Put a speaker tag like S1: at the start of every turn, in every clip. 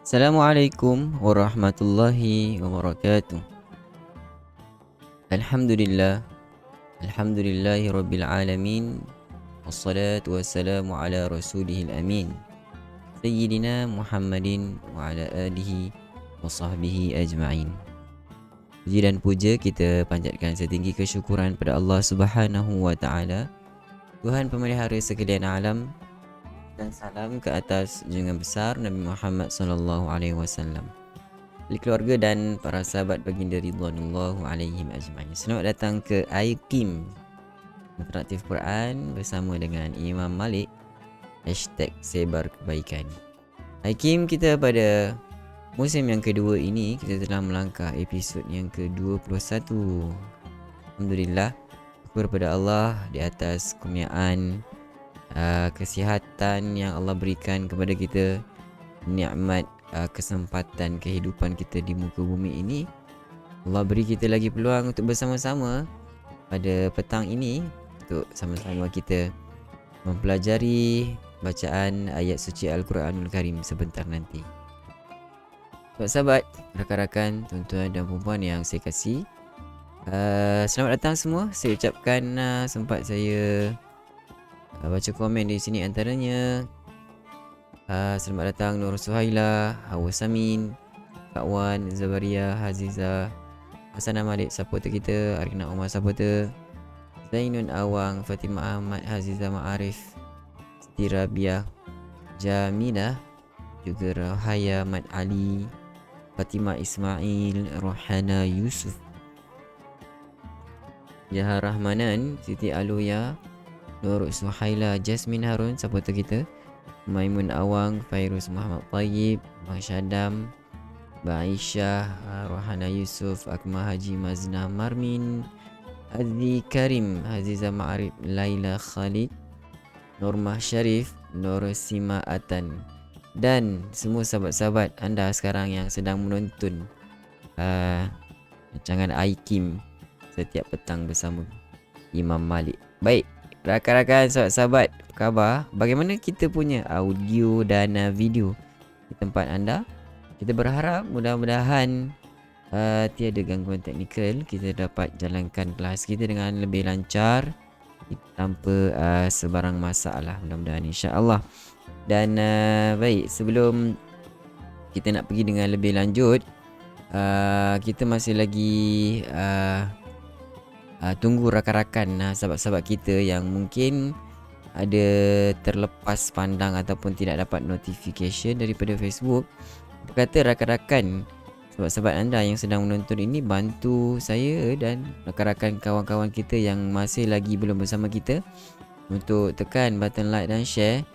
S1: Assalamualaikum warahmatullahi wabarakatuh. Alhamdulillah, alhamdulillahi rabbil alamin. Wassalatu wassalamu ala rasulihil amin. Sayyidina Muhammadin wa ala alihi wa sahbihi ajma'in. Puji dan puja kita panjatkan setinggi kesyukuran pada Allah Subhanahu wa taala, Tuhan pemelihara sekalian alam, dan salam ke atas junjungan besar Nabi Muhammad sallallahu alaihi wasallam, keluarga dan para sahabat baginda ridwanullahu alaihim ajma'in. Selamat datang ke IKIM Interaktif Quran bersama dengan Imam Malik #sebar kebaikan. IKIM kita pada musim yang kedua ini, kita telah melangkah episod yang ke-21. Alhamdulillah, syukur kepada Allah di atas kurniaan kesihatan yang Allah berikan kepada kita, nikmat kesempatan kehidupan kita di muka bumi ini. Allah beri kita lagi peluang untuk bersama-sama pada petang ini untuk sama-sama kita mempelajari bacaan ayat suci Al-Quranul Karim sebentar nanti. Sahabat-sahabat, rakan-rakan, tuan-tuan dan puan yang saya kasih, selamat datang semua. Saya ucapkan sempat saya baca komen di sini antaranya. Selamat datang Nur Suhaila, Hawa Samin, Kak Wan, Zabaria, Haziza, Hasanah Malik supporter kita, Arina Umar supporter, Zainun Awang, Fatimah Ahmad, Haziza Ma'arif, Siti Rabiah, Jamilah, juga Rahaya Mat Ali, Fatimah Ismail, Rohana Yusuf, Jahar Rahmanan, Siti Aluya, Nur Suhaila, Jasmine Harun supporter kita, Maimun Awang, Fairuz Muhammad Tayyib, Bang Syadam, Bang Aisyah, Rohana Yusuf, Akmal Haji Mazna Marmin, Azli Karim, Haziza Ma'arif, Laila Khalid, Normah Syarif, Nur Sima Atan, dan semua sahabat-sahabat anda sekarang yang sedang menonton rancangan IKIM setiap petang bersama Imam Malik. Baik, rakan-rakan, sahabat-sahabat, apa khabar? Bagaimana kita punya audio dan video di tempat anda? Kita berharap mudah-mudahan tiada gangguan teknikal, kita dapat jalankan kelas kita dengan lebih lancar tanpa sebarang masalah, mudah-mudahan insya-Allah. Dan baik, sebelum kita nak pergi dengan lebih lanjut, kita masih lagi tunggu rakan-rakan, sahabat-sahabat kita yang mungkin ada terlepas pandang ataupun tidak dapat notification daripada Facebook. Apa kata rakan-rakan, sahabat-sahabat anda yang sedang menonton ini, bantu saya dan rakan-rakan kawan-kawan kita yang masih lagi belum bersama kita untuk tekan button like dan share.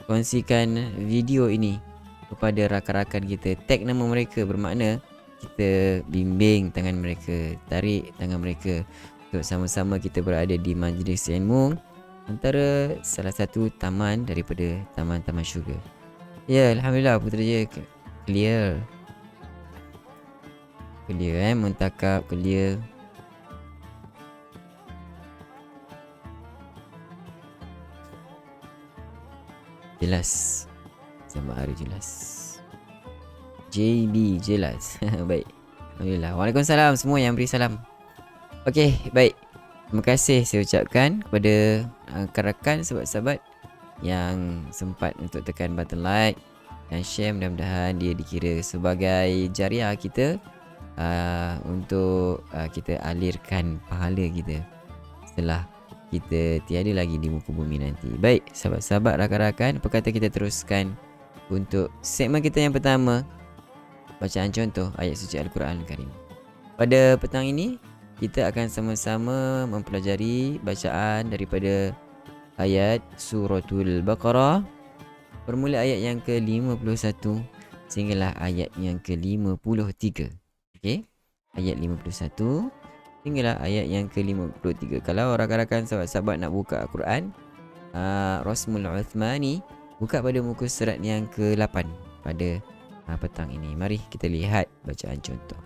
S1: Kongsikan video ini kepada rakan-rakan kita, tag nama mereka, bermakna kita bimbing tangan mereka, tarik tangan mereka untuk sama-sama kita berada di majlis ilmu antara salah satu taman daripada taman-taman syurga. Ya, Alhamdulillah, Putrajaya clear. Clear muntakab clear. Jelas. Sama hari jelas. JB jelas. Baik. Alhamdulillah. Waalaikumsalam semua yang beri salam. Okey, baik. Terima kasih saya ucapkan kepada rakan-rakan, sahabat-sahabat yang sempat untuk tekan button like dan share. Mudah-mudahan dia dikira sebagai jariah kita untuk kita alirkan pahala kita setelah kita tiada lagi di muka bumi nanti. Baik, sahabat-sahabat, rakan-rakan, apa kata kita teruskan untuk segmen kita yang pertama, bacaan contoh ayat suci Al-Quran Al-Karim. Pada petang ini, kita akan sama-sama mempelajari bacaan daripada ayat Suratul Baqarah, bermula ayat yang ke-51 sehinggalah ayat yang ke-53. Okey, ayat 51 hinggalah ayat yang ke-53. Kalau rakan-rakan, sahabat-sahabat nak buka Al-Quran, Rasmul Uthmani, buka pada muka surat yang ke-8 pada petang ini. Mari kita lihat bacaan contoh.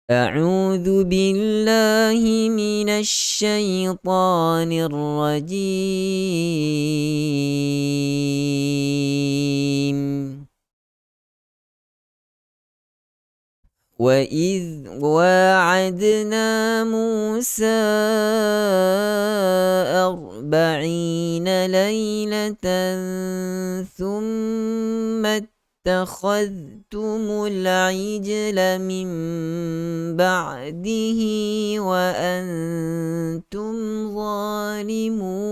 S1: أعوذ بالله من الشيطان الرجيم وإذ واعدنا موسى 40 ليلة ثم اتخذتم العجل من بعده وأنتم ظالمون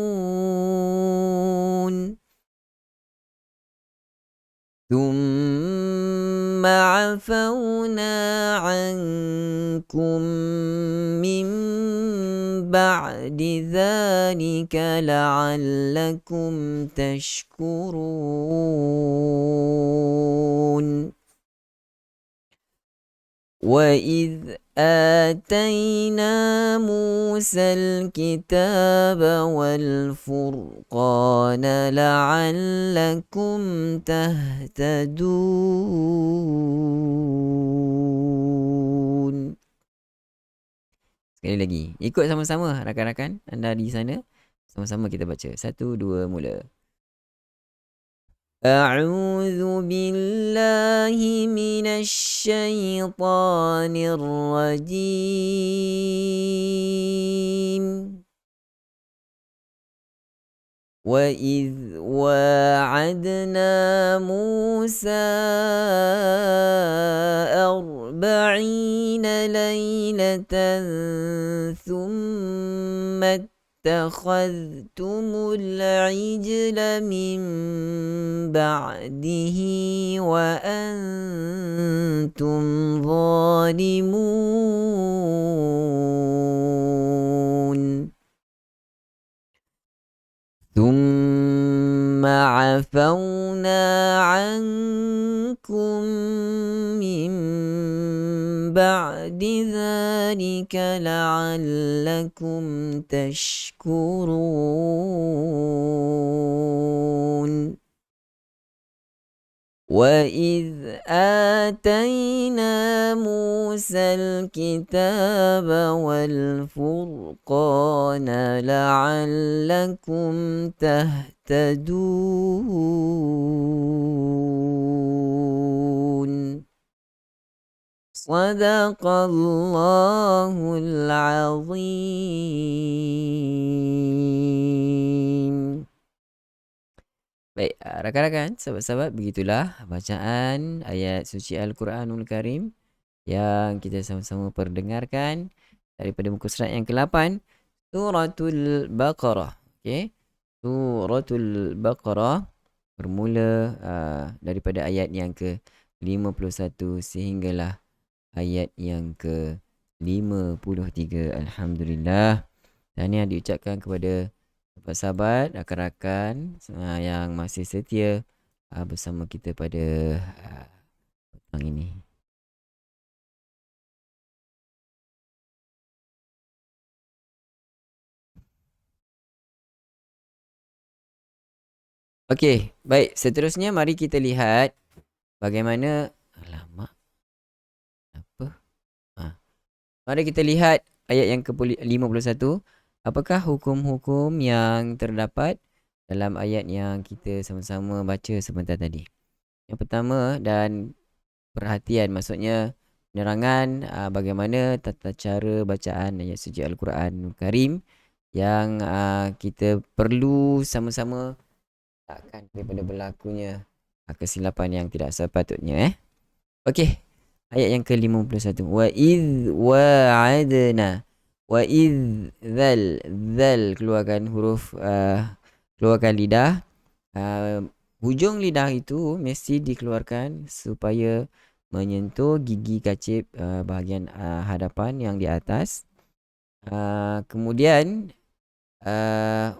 S1: ثم عفونا عنكم من بعد ذلك لعلكم تشكرون وإذ آتينا موسى الكتاب والفرقان لعلكم تهتدون. Sekali lagi. Ikut sama-sama rakan-rakan anda di sana. Sama-sama kita baca. 1, 2, mula. أعوذ بالله من الشيطان الرجيم وإذ واعدنا موسى 40 ليلة ثم اتخذتم العجل من بعده وأنتم ظالمون ثم عفونا عنكم من بعد ذلك لعلكم تشكرون وإذ آتينا موسى الكتاب والفرقان لعلكم تهتدون صدق الله العظيم. Baik, rakan-rakan, sahabat-sahabat, begitulah bacaan ayat suci Al-Quranul Karim yang kita sama-sama perdengarkan daripada muka surat yang ke-8, Suratul Baqarah. Okey. Suratul Baqarah bermula daripada ayat yang ke-51 sehinggalah ayat yang ke-53. Alhamdulillah. Tahniah diucapkan kepada sahabat-sahabat, rakan-rakan yang masih setia bersama kita pada petang ini. Okey, baik. Seterusnya mari kita lihat bagaimana... Alamak. Apa? Mari kita lihat ayat yang ke-51. Apakah hukum-hukum yang terdapat dalam ayat yang kita sama-sama baca sebentar tadi? Yang pertama, dan perhatian, maksudnya penerangan bagaimana tata cara bacaan ayat suci Al-Quran Karim yang kita perlu sama-sama takkan daripada berlakunya kesilapan yang tidak sepatutnya. Okey, ayat yang ke-51. Wa idh wa'adna. Wa idh dhal keluarkan huruf, keluarkan lidah. Hujung lidah itu mesti dikeluarkan supaya menyentuh gigi kacip bahagian hadapan yang di atas. Kemudian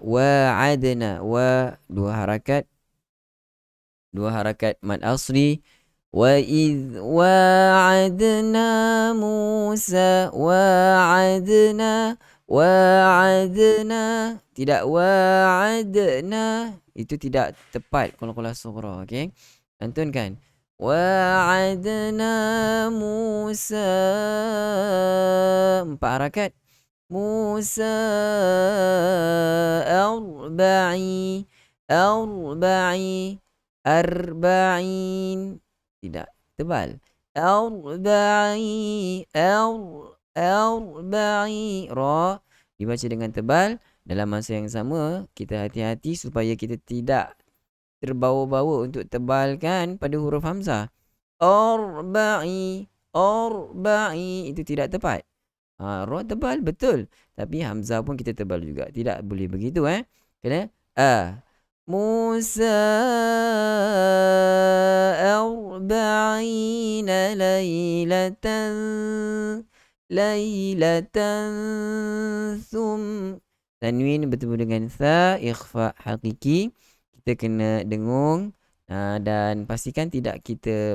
S1: wa'adna, wa dua harakat mad asli. Wa idh wa'adna Musa, wa'adna, tidak wa'adna, itu tidak tepat qala sughra. Okey, antunkan Wa'adna Musa. 4 harakat. Musa arba'in. Tidak tebal. Arba'i. Ra dibaca dengan tebal. Dalam masa yang sama, kita hati-hati supaya kita tidak terbawa-bawa untuk tebalkan pada huruf hamzah. Arba'i. Itu tidak tepat. Ra tebal betul, tapi hamzah pun kita tebal juga. Tidak boleh begitu Kena Musa arba'ina laylatan tanwin bertemu dengan tha, ikhfa hakiki. Kita kena dengung dan pastikan tidak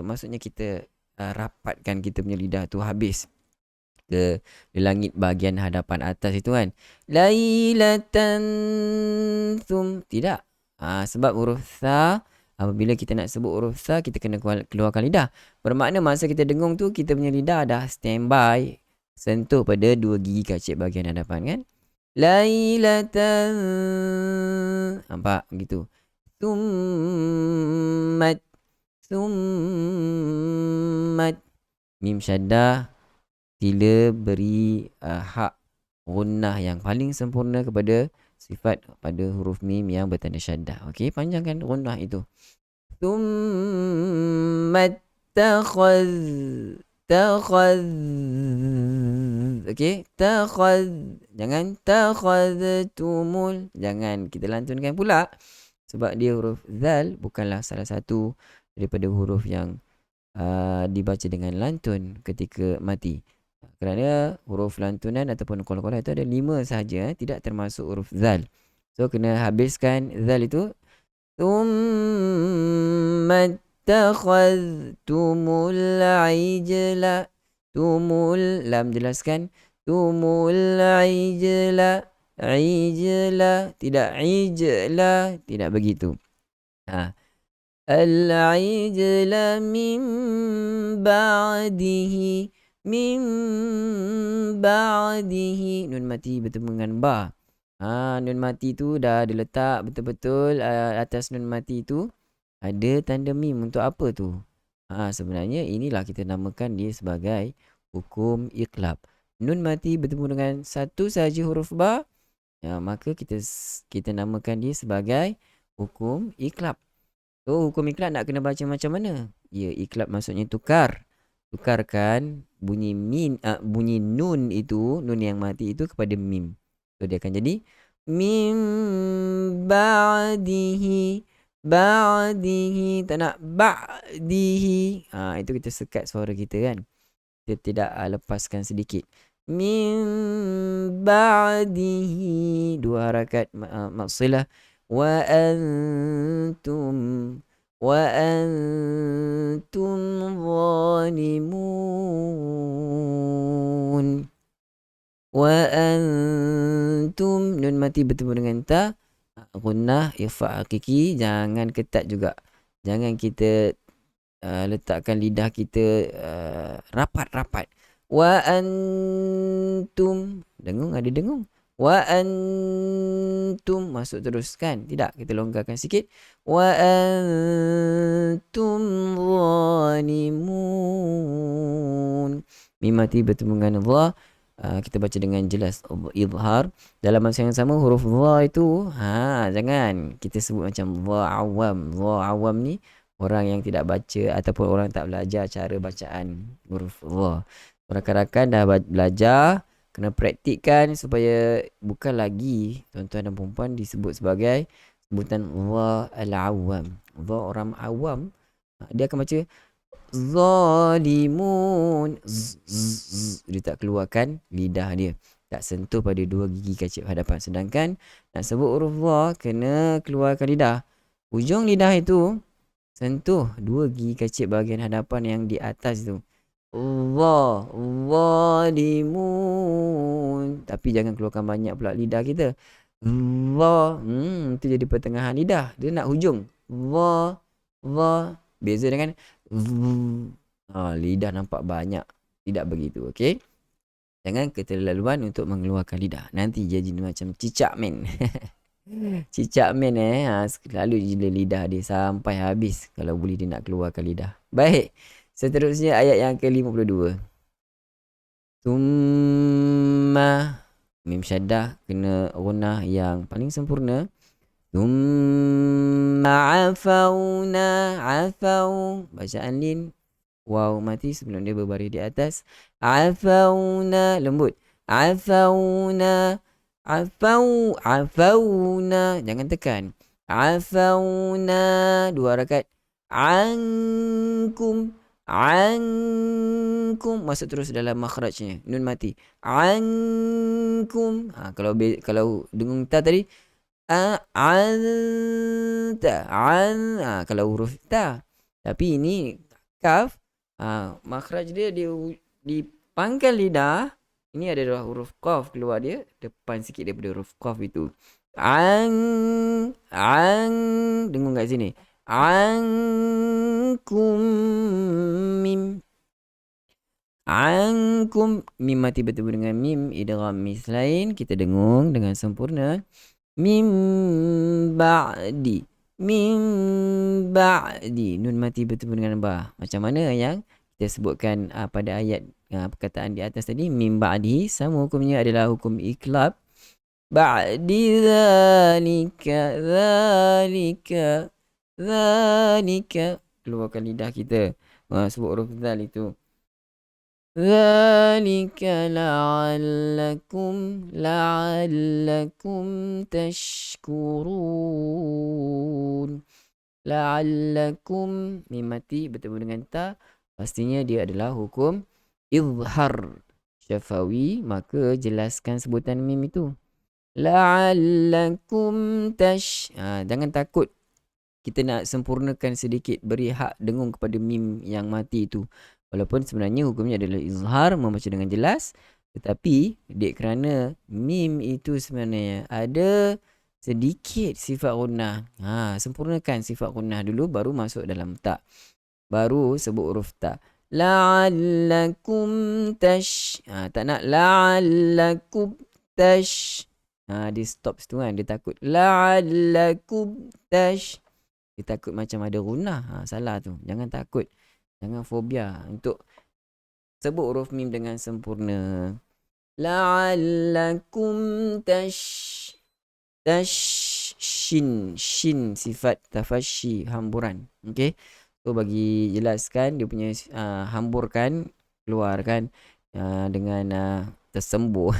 S1: maksudnya kita rapatkan kita punya lidah tu habis ke langit bahagian hadapan atas itu kan. Lailatan tidak. Sebab huruf tha, apabila kita nak sebut huruf tha, kita kena keluarkan lidah. Bermakna masa kita dengung tu, kita punya lidah dah standby sentuh pada 2 gigi kacip bahagian hadapan kan. Lailatan. Nampak gitu. Summat. Mim syaddah. Sila beri hak gunnah yang paling sempurna kepada sifat pada huruf mim yang bertanda syaddah. Okey, panjangkan gunnah itu. Tsummat takhaz. Okey, takhaz. Jangan takhaztumul. Jangan kita lantunkan pula. Sebab dia huruf zal bukanlah salah satu daripada huruf yang dibaca dengan lantun ketika mati. Kerana huruf lantunan ataupun qalqalah itu ada 5 sahaja, tidak termasuk huruf zal. So kena habiskan zal itu. Tsumma takhaztumul ijla. Tumul lam jelaskan. Tumul ijla. Tidak ijla, tidak begitu. Al-ijla min ba'dihi. Nun mati bertemu dengan ba. Nun mati tu dah diletak betul-betul atas nun mati tu ada tanda mim. Untuk apa tu? Sebenarnya inilah kita namakan dia sebagai hukum iqlab. Nun mati bertemu dengan satu sahaja huruf ba, maka kita namakan dia sebagai hukum iqlab. So hukum iqlab nak kena baca macam mana? Ya, iqlab maksudnya tukarkan bunyi nun itu, nun yang mati itu kepada mim. So dia akan jadi mim ba'dihi. Tak nak ba'dihi. Itu kita sekat suara kita kan. Kita tidak lepaskan sedikit. Mim ba'dihi. 2 harakat maksilah. Wa antum zalimun. Wa antum nun mati bertemu dengan ta, gunnah ikhfa hakiki. Jangan ketat juga. Jangan kita letakkan lidah kita rapat-rapat. Wa antum. Dengung, ada dengung. Wa antum masuk terus kan? Tidak, kita longgarkan sikit. Wa antum zalimun. Mim mati bertemu dengan dha, kita baca dengan jelas izhar. Dalam masa yang sama huruf dha itu jangan kita sebut macam dha awam. Dha awam ni orang yang tidak baca ataupun orang tak belajar cara bacaan huruf dha. Rakan-rakan dah belajar, kena praktikkan supaya bukan lagi tuan-tuan dan puan disebut sebagai sebutan dha al-awam. Dha orang awam, dia akan baca zalimun. Dia tak keluarkan lidah dia, tak sentuh pada 2 gigi kacip hadapan. Sedangkan nak sebut huruf dha, kena keluarkan lidah. Ujung lidah itu sentuh 2 gigi kacip bahagian hadapan yang di atas tu. Zalimun. Tapi jangan keluarkan banyak pula lidah kita. Itu jadi pertengahan lidah. Dia nak hujung. Beza dengan Lidah nampak banyak. Tidak begitu, okey? Jangan keterlaluan untuk mengeluarkan lidah. Nanti jadi macam cicak men. Cicak men selalu je lidah dia sampai habis kalau boleh dia nak keluarkan lidah. Baik. Seterusnya ayat yang ke-52. Summa mim syaddah kena gunah yang paling sempurna. Summa afau bacaan lin waw mati sebelum dia berbaris di atas. Afauna lembut. Afauna jangan tekan. Afauna 2 harakat. Ankum masuk terus dalam makhrajnya, nun mati. Ankum kalau dengung ta tadi kalau huruf ta, tapi ini kaf, makhraj dia di pangkal lidah. Ini adalah huruf qaf keluar dia depan sikit daripada huruf qaf itu. Dengung kat sini. Ankum mim. Ankum mim mati bertemu dengan mim idgham mislain, kita dengung dengan sempurna. Mim ba'di nun mati bertemu dengan ba. Macam mana yang kita sebutkan pada ayat perkataan di atas tadi, mim ba'di sama hukumnya adalah hukum iklab. Ba'di zalika keluarkan lidah kita sebut huruf zal itu. Zalika la'allakum tashkurun. La'allakum mim mati bertemu dengan ta, pastinya dia adalah hukum izhar syafawi, maka jelaskan sebutan mim itu. La'allakum jangan takut. Kita nak sempurnakan sedikit, beri hak dengung kepada mim yang mati itu. Walaupun sebenarnya hukumnya adalah izhar, membaca dengan jelas. Tetapi dek kerana mim itu sebenarnya ada sedikit sifat gunnah. Sempurnakan sifat gunnah dulu, baru masuk dalam ta. Baru sebut huruf ta. La'allakum tak nak la'allakum dia stop situ kan. Dia takut la'allakum dia takut macam ada gunnah. Salah tu. Jangan takut. Jangan fobia untuk sebut huruf mim dengan sempurna. La'allakum shin sifat tafashi, hamburan. Okey. So bagi jelaskan dia punya hamburkan, keluarkan dengan tersembur.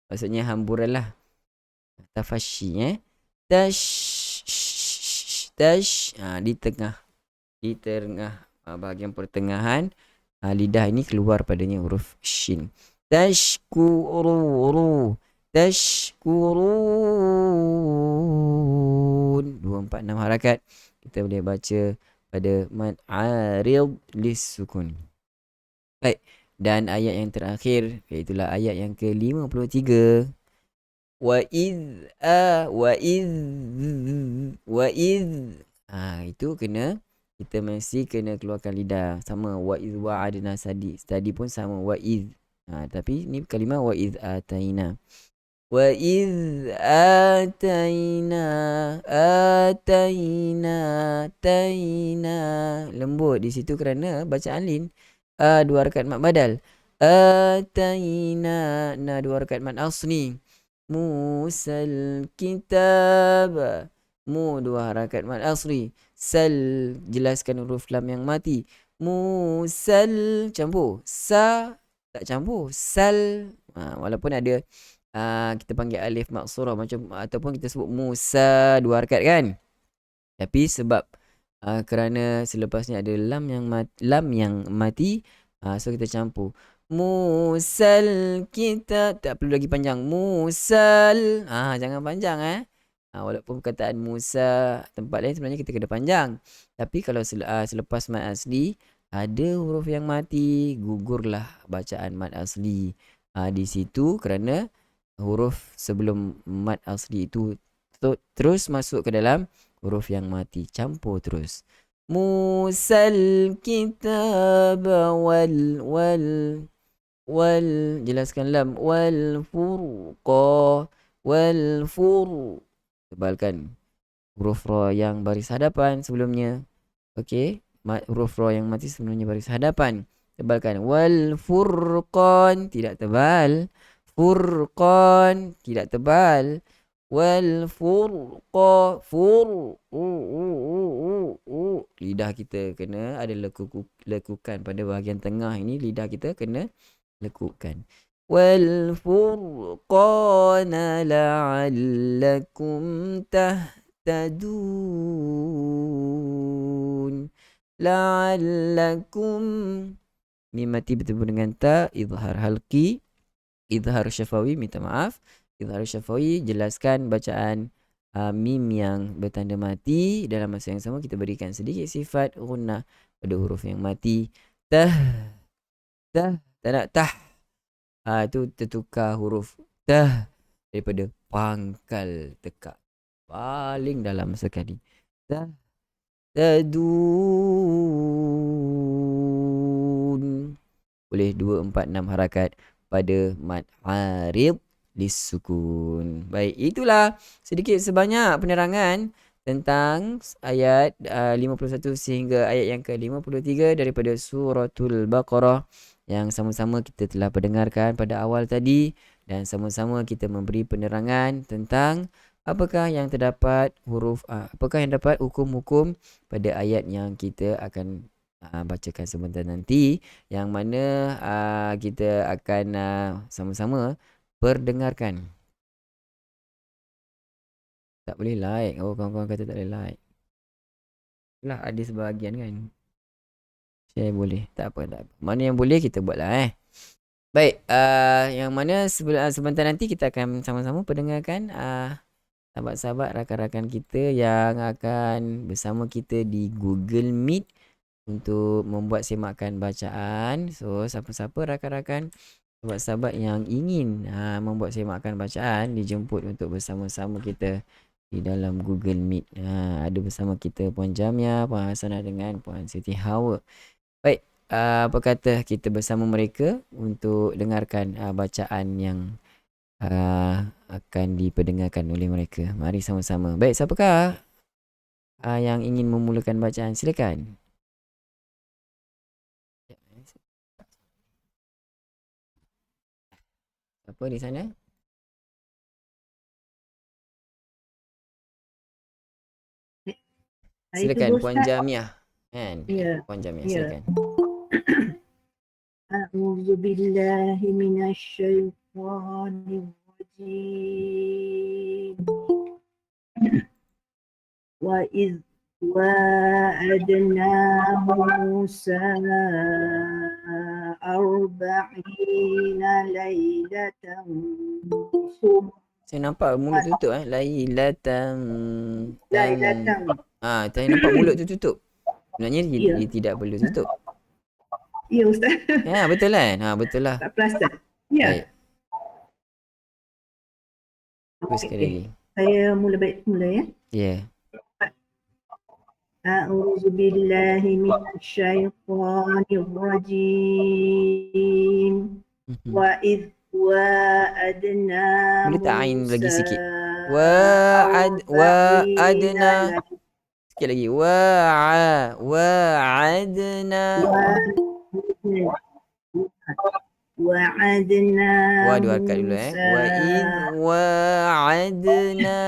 S1: Maksudnya hamburan lah. Tafashi di tengah bahagian pertengahan lidah ini keluar padanya huruf shin. Tashkurun 246 harakat. Kita boleh baca pada mad arid lis-sukun. Baik, dan ayat yang terakhir iaitu ayat yang ke-53. Wa iz itu kena, kita mesti kena keluarkan lidah sama. Wa iz wa'adna tadi pun sama wa iz. Tapi ni kalimah wa iz ataina. Wa iz ataina lembut di situ kerana bacaan lin. 2 harakat mad badal. Ataina 2 harakat mad asli. Musal kitab 2 harakat mad asli. Sal jelaskan huruf lam yang mati. Musal campur. Sa tak campur. Sal walaupun ada kita panggil alif maksurah macam, ataupun kita sebut Musa 2 harakat kan. Tapi sebab kerana selepasnya ada lam yang mati, so kita campur. Musal kita tak perlu lagi panjang. Musal jangan panjang walaupun perkataan Musa tempat lain sebenarnya kita kena panjang. Tapi kalau selepas mad asli ada huruf yang mati, gugurlah bacaan mad asli di situ, kerana huruf sebelum mad asli itu terus masuk ke dalam huruf yang mati, campur terus. Musal kitab wal jelaskan lam wal furqa wal fur tebalkan huruf ra yang baris hadapan sebelumnya. Okey, huruf ra yang mati sebelumnya baris hadapan. Tebalkan wal furqan tidak tebal. Furqan tidak tebal. Wal furqa lidah kita kena ada lekukan pada bahagian tengah ini, lidah kita kena lekukan. Wal furqana la'allakum tahtadun. La'allakum mim mati bertemu dengan ta, izhar halqi, izhar syafawi, minta maaf. Izhar syafawi jelaskan bacaan mim yang bertanda mati. Dalam masa yang sama kita berikan sedikit sifat gunnah pada huruf yang mati. Tah, tak nak tah. Itu tertukar huruf tah daripada pangkal tekak paling dalam sekali. Tah, tadun. Boleh 2, 4, 6 harakat pada mad arid disukun. Baik, itulah sedikit sebanyak penerangan tentang ayat 51 sehingga ayat yang ke-53 daripada suratul Baqarah yang sama-sama kita telah pendengarkan pada awal tadi, dan sama-sama kita memberi penerangan tentang apakah yang terdapat apakah yang dapat hukum-hukum pada ayat yang kita akan bacakan sebentar nanti, yang mana kita akan sama-sama perdengarkan. Tak boleh like. Oh, kawan-kawan kata tak boleh like. Lah ada sebahagian kan. Share boleh. Tak apa, tak apa. Mana yang boleh kita buatlah Baik, yang mana sebentar nanti kita akan sama-sama perdengarkan sahabat-sahabat rakan-rakan kita yang akan bersama kita di Google Meet untuk membuat semakan bacaan. So, siapa-siapa rakan-rakan sahabat-sahabat yang ingin membuat semakan bacaan dijemput untuk bersama-sama kita di dalam Google Meet. Ada bersama kita Puan Jamia, Puan Hasanah dengan Puan Siti Hawa. Baik, apa kata kita bersama mereka untuk dengarkan bacaan yang akan diperdengarkan oleh mereka. Mari sama-sama. Baik, siapakah yang ingin memulakan bacaan? Silakan. Apa di sana? Silakan Puan Jamiah. Kan?
S2: Ya.
S1: Puan Jamiah, silakan.
S2: A'udzu billahi minasyaitonir rajim. Wa iz wa'adna Musa arba'ina laylatan.
S1: Saya nampak mulut tutup Lailatan. Saya nampak mulut tu tutup. Sebenarnya dia tidak perlu tutup.
S2: Ya Ustaz.
S1: Ya, betul kan? Betul lah.
S2: Tak perasan. Ya.
S1: Baik. Terus sekali lagi.
S2: Saya mula ya.
S1: Ya.
S2: A'udzu billahi minasyaitonir rajim. Wa idh wa'adna
S1: boleh tak ain lagi sikit? Wa'adna. Sikit lagi. Wa'adna.
S2: Wa'adna.
S1: Dua harakat dulu Wa idh wa'adna.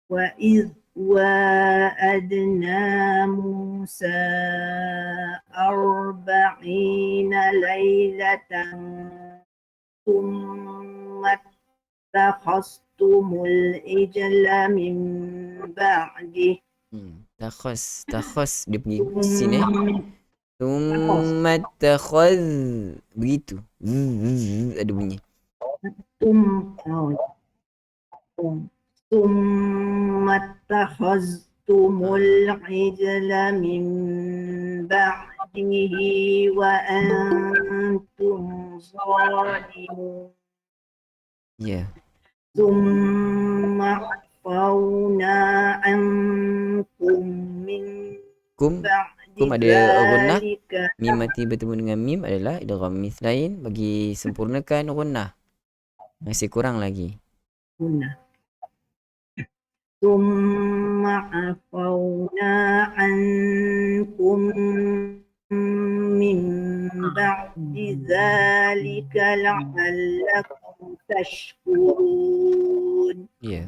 S2: Wa idh wa'adna Musa arba'ina laylatan thumma takhastumul ijla min ba'dih.
S1: Takhas dia pergi sini Thumma takhaz. Begitu. Ada bunyi.
S2: Thumma takhaztumul ijla min ba'dihi wa antum zalimun.
S1: Ya.
S2: Thumma fauna ankum
S1: kum
S2: بعد
S1: ada gunnah.
S2: ذلك
S1: Mim mati bertemu dengan mim adalah idgham mithlain. Bagi sempurnakan gunnah. Masih kurang lagi.
S2: هنا ثم عفونا عنكم من بعد ذلك لعلكم تشكرون
S1: Ya.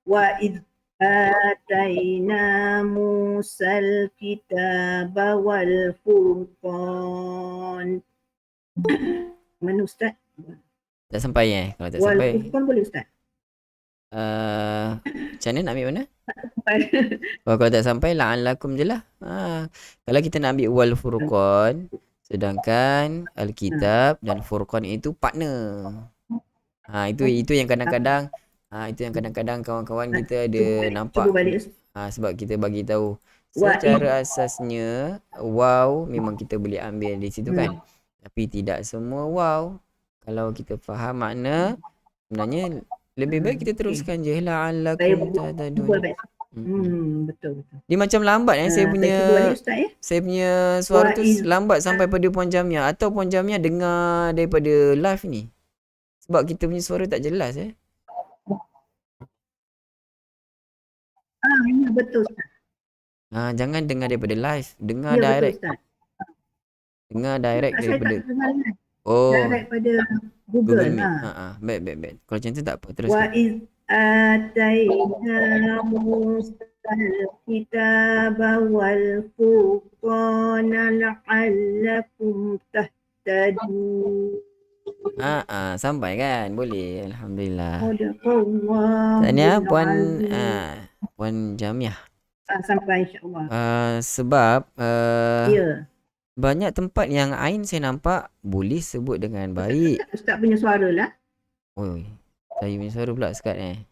S2: وإذ آتينا موسى الكتاب والفرقان من أستاذ
S1: Tak sampai Kalau tak sampai
S2: والفرقان boleh Ustaz?
S1: macam mana nak ambil mana? Kalau tak sampai la'allakum je lah. Kalau kita nak ambil wal furqan, sedangkan alkitab dan furqan itu partner. Itu yang kadang-kadang kawan-kawan kita ada nampak.
S2: Cuba balik Ustaz.
S1: Sebab kita bagi tahu secara asasnya waw memang kita boleh ambil di situ kan. Tapi tidak semua waw. Kalau kita faham makna, sebenarnya lebih baik kita teruskan je la'allakum tahtadun.
S2: Betul.
S1: Dia macam lambat saya punya
S2: Cuba balik Ustaz ya.
S1: saya punya suara tu lambat sampai pada Puan Jamia, atau Puan Jamia dengar daripada live ni. Sebab kita punya suara tak jelas
S2: Ya, betul Ustaz.
S1: Jangan dengar daripada live, dengar
S2: Ya,
S1: direct.
S2: betul Ustaz.
S1: Dengar direct
S2: Saya
S1: daripada
S2: tak dengar live.
S1: Oh,
S2: Direct pada Google.
S1: Google Meet. Baik. Kalau macam tu tak apa, teruskan.
S2: وَإِذْ آتَيْنَا مُوسَى الْكِتَابَ وَالْفُرْقَانَ لَعَلَّكُمْ تَهْتَدُونَ.
S1: Sampai kan? Boleh, alhamdulillah.
S2: Sadaqallahul
S1: Tahniah Puan
S2: azim.
S1: Puan Jamiah.
S2: Sampai insya-Allah.
S1: Sebab
S2: Ya.
S1: banyak tempat yang ain saya nampak boleh sebut dengan baik.
S2: Ustaz punya suara lah.
S1: Oi, saya punya suara pula sekat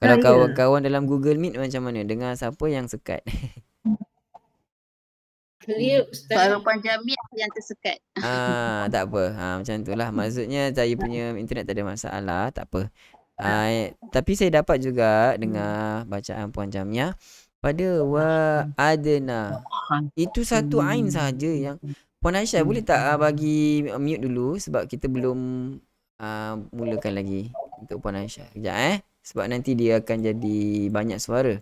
S1: Kalau kawan-kawan dalam Google Meet macam mana? Dengar siapa yang sekat?
S3: Clear Ustaz. Suara Puan Jamia yang tersekat.
S1: Tak apa. Macam itulah. Maksudnya saya punya internet tak ada masalah. Tak apa. Tapi saya dapat juga dengar bacaan Puan Jamia pada wa adna. Itu satu ain saja yang Puan Aisyah boleh tak bagi mute dulu sebab kita belum mulakan lagi untuk Puan Aisyah. Kejap sebab nanti dia akan jadi banyak suara.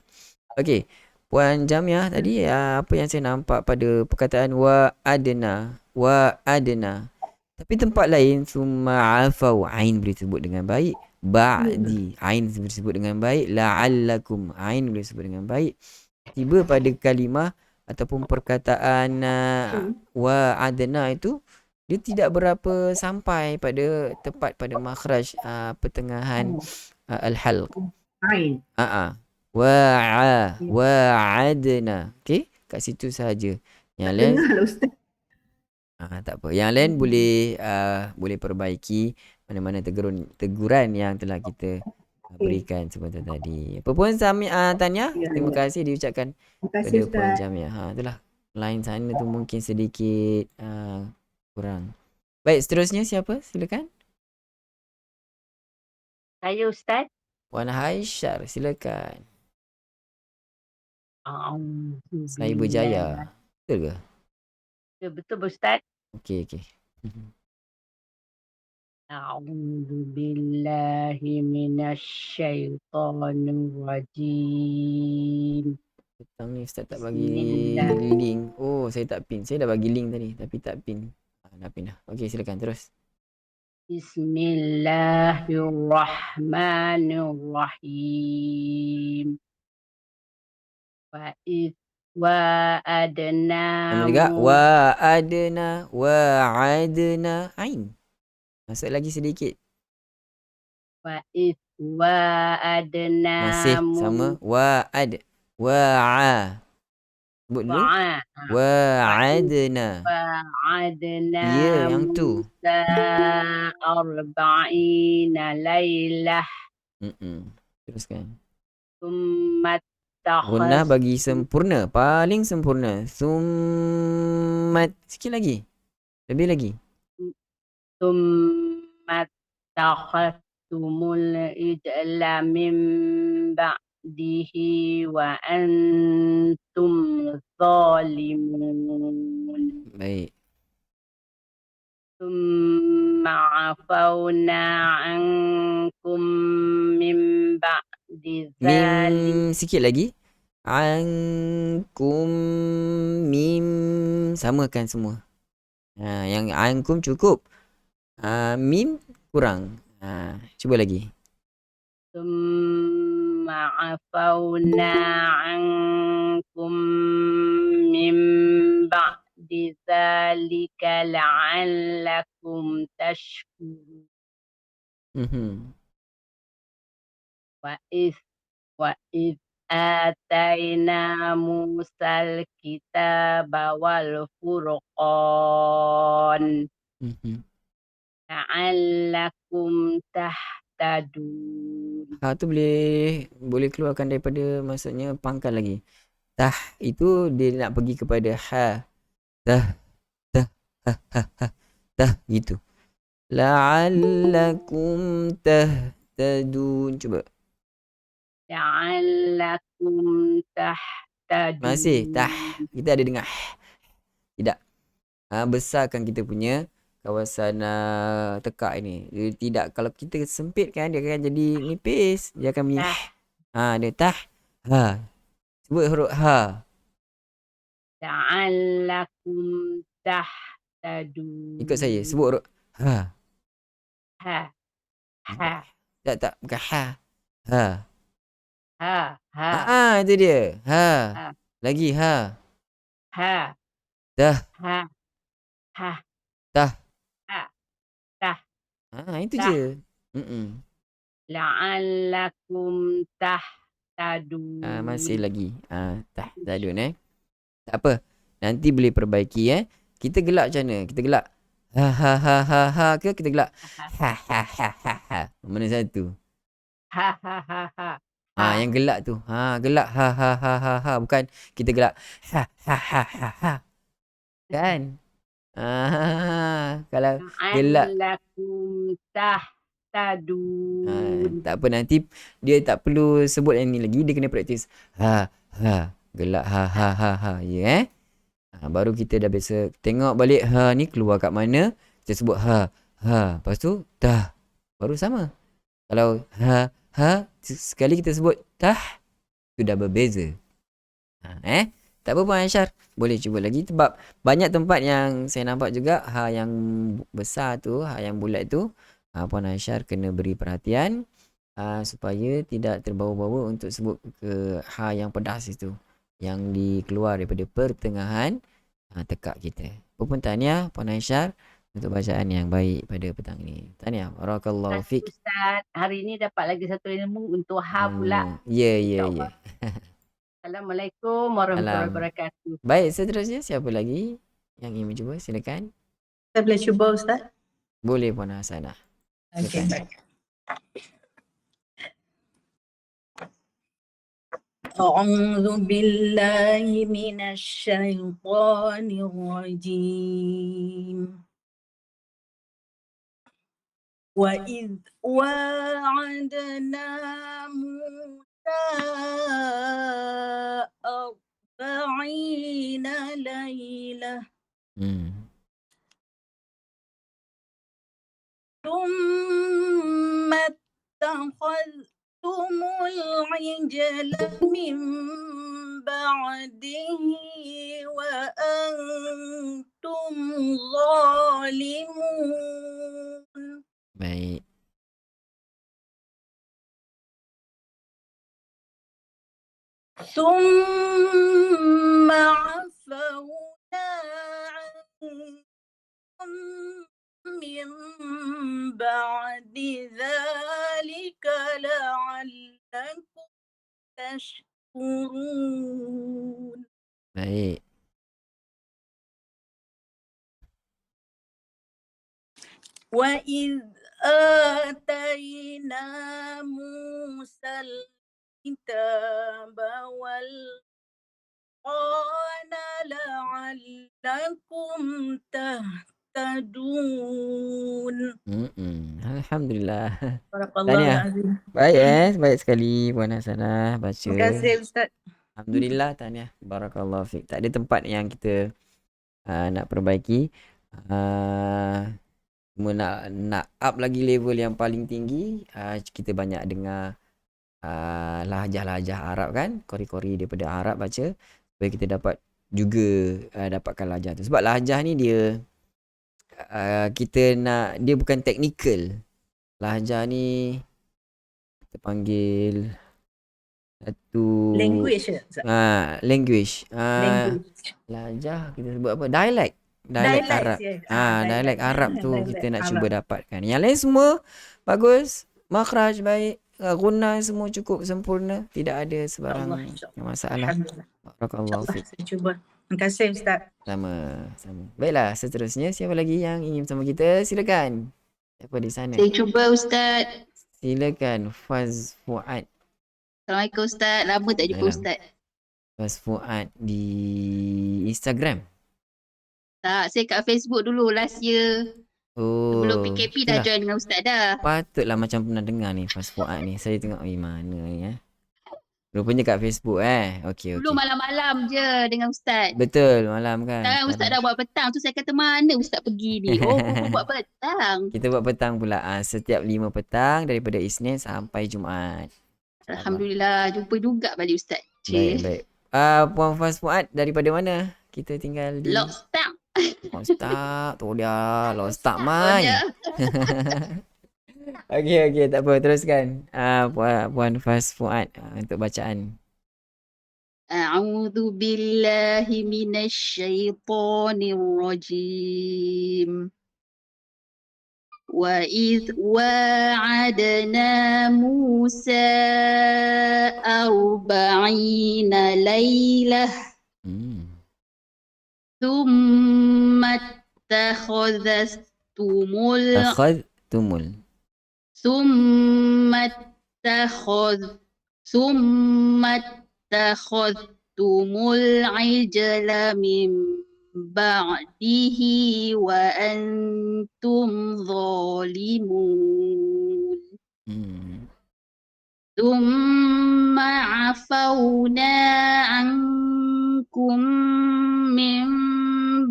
S1: Okey. Puan Jamiah tadi apa yang saya nampak pada perkataan wa adna. Tapi tempat lain summa afau ain boleh sebut dengan baik. Ba'di ain boleh sebut dengan baik. La'allakum ain boleh sebut dengan baik. Tiba pada kalimah ataupun perkataan wa adna itu dia tidak berapa sampai pada tepat pada makhraj pertengahan al-halq.
S2: Ain.
S1: Wa'adna. Okey, kat situ saja. Yang lain tak apa. Yang lain boleh perbaiki mana-mana teguran yang telah kita berikan sebentar tadi. Apa pun Tanya, terima kasih diucapkan kepada Puan Jamia. Itulah. Lain sana tu mungkin sedikit kurang. Baik, seterusnya siapa? Silakan.
S3: Saya Ustaz.
S1: Puan Haisyar, silakan. Saya berjaya. Betul ke?
S3: Ya, betul Ustaz.
S1: Okey.
S3: A'udzu billahi minasyaitonir rajim.
S1: Petang ni Ustaz tak bagi link. Oh, saya tak pin. Saya dah bagi link tadi tapi tak pin. Dah pin dah. Okey, silakan terus.
S3: Bismillahirrahmanirrahim. Wa adna
S1: ain. Masuk lagi sedikit.
S3: Wa adna
S1: masih sama sebut dulu. Wa'adna. Ya, yang tu.
S3: Arba'ina laylah.
S1: Teruskan.
S3: Gunnah
S1: bagi sempurna, paling sempurna. Summat. Sikit lagi. Lebih lagi.
S3: Summat takhastumul ijla min ba'dihi wa antum zalimun.
S1: Baik.
S3: Thumma afawna ankum min ba'di dzalik.
S1: Sikit lagi. Ankum mim. Samakan semua. Yang ankum cukup. Mim kurang. Cuba lagi.
S3: Thumma afawna ankum min ba'di dzalika la'allakum tashkurun. Wa iz atayna Musal kitaba wal furqan la'allakum tahtadun.
S1: Tu boleh keluarkan daripada maksudnya pangkal lagi. Tah itu dia nak pergi kepada ha. Tah gitu. La'allakum tahtadun. Cuba.
S3: La'allakum tahtadun.
S1: Masih tah. Kita ada dengar tidak. Besarkan kita punya kawasan tekak ini. Dia tidak, kalau kita sempitkan dia akan jadi nipis. Dia akan bunyi dia tah. Sebut huruf ha.
S3: La'allakum tahtadun.
S1: Ikut saya. Sebut huruf ha.
S3: Ha.
S1: Tak, bukan ha. Ha. Itu dia. Ha. Lagi ha.
S3: Ha.
S1: Dah.
S3: Ha.
S1: Tah.
S3: Tah.
S1: Itu je.
S3: La'allakum tahtadun.
S1: Masih lagi. Tahtadun Tak apa. Nanti boleh perbaiki Kita gelak macam mana? Kita gelak ha ke kita gelak ha. Mana satu?
S3: Ha.
S1: Yang gelak tu. Gelak ha. Bukan kita gelak ha. Kan? Kalau gelak
S3: La'allakum tahtadun.
S1: tak apa, nanti dia tak perlu sebut yang ni lagi, dia kena praktis ha. Gelak ha. Ya baru kita dah biasa tengok balik ha ni keluar kat mana, kita sebut ha. Lepas tu tah, baru sama. Kalau ha sekali kita sebut tah, tu dah berbeza. Tak apa Puan Aisyar, boleh cuba lagi sebab banyak tempat yang saya nampak juga ha yang besar tu, ha yang bulat tu, Puan Aisyar kena beri perhatian supaya tidak terbawa-bawa untuk sebut ke ha yang pedas itu, yang dikeluar daripada pertengahan tekak kita. Pun tahniah Puan Aisyar untuk bacaan yang baik pada petang ini. Tahniah. Barakallahu fik.
S3: Ustaz, hari ini dapat lagi satu ilmu untuk ha pula.
S1: Ya.
S3: Assalamualaikum warahmatullahi wabarakatuh.
S1: Baik, seterusnya siapa lagi yang ingin mencuba? Silakan.
S4: Saya boleh cuba Ustaz?
S1: Boleh Puan Hasanah.
S4: Okey, baik. A'udzu billahi minasy syaithanir rajim. Wa idz wa'adna أربعين ليلة ثم اتخذتم العجل من بعده وأنتم ظالمون.
S1: Baik.
S4: ثم عفونا عنكم من بعد ذلك لعلكم تشكرون.
S1: Baik.
S4: وإذ آتينا موسى الكتاب والقرآن لعلكم تهتدون. تهتدون.
S1: Alhamdulillah. Tahniah.
S4: Barakallahu azim.
S1: Baik sekali Puan Hasanah baca.
S4: Terima kasih Ustaz.
S1: Alhamdulillah, tahniah. Barakallahu fiik. Tak ada tempat yang kita nak perbaiki. Cuma nak up lagi level yang paling tinggi. Kita banyak dengar lahjah-lahjah Arab kan, kori-kori daripada Arab baca, supaya kita dapat juga dapatkan lahjah tu. Sebab lahjah ni dia kita nak, dia bukan teknikal. Lahjah ni kita panggil satu
S4: Language ke, Ustaz?
S1: language.
S4: Language.
S1: Lahjah kita sebut apa? Dialect Arab.
S4: Yes.
S1: Dialect Arab tu kita nak
S2: Arab.
S1: cuba dapatkan. Yang lain semua bagus, makhraj baik, guna semua cukup sempurna, tidak ada sebarang
S4: InsyaAllah.
S1: masalah.
S4: Alhamdulillah.
S1: Barakallahu
S4: InsyaAllah
S1: fiik.
S4: saya cuba. Terima kasih Ustaz.
S1: Sama. Baiklah, seterusnya siapa lagi yang ingin bersama kita? Silakan. Siapa di sana?
S5: Saya cuba Ustaz.
S1: Silakan Faz Fuad.
S5: Assalamualaikum Ustaz. Lama tak jumpa
S1: Salam.
S5: Ustaz.
S1: Faz Fuad di Instagram.
S5: Tak, saya kat Facebook dulu last year.
S1: Oh.
S5: Sebelum PKP dah
S1: itulah.
S5: join dengan Ustaz dah.
S1: Patutlah macam pernah dengar ni Faz Fuad ni. Saya tengok mana ni Rupanya kat Facebook Okey.
S5: Dulu malam-malam je dengan Ustaz.
S1: Betul, malam kan.
S5: Sekarang Ustaz dah buat petang tu, saya kata mana Ustaz pergi ni? Oh, buat petang.
S1: Kita buat petang pula. Setiap 5 petang daripada Isnin sampai Jumaat.
S5: Alhamdulillah, jumpa juga balik Ustaz.
S1: Baik. Puan Faz Fuad daripada mana? Kita tinggal di
S5: Lockstock.
S1: Lockstock. Tu dia, Lockstock
S5: Oh,
S1: man.
S5: dia.
S1: Okey, tak apa, teruskan. Puan Faz Fuad untuk bacaan.
S5: A'udzu billahi minasyaitonir rajim. وإذ واعدنا موسى 40 ليلة ثم اتخذتم
S1: Akhadtumul.
S5: ثم اتخذتم العجل من بعده وأنتم ظالمون ثم عفونا عنكم من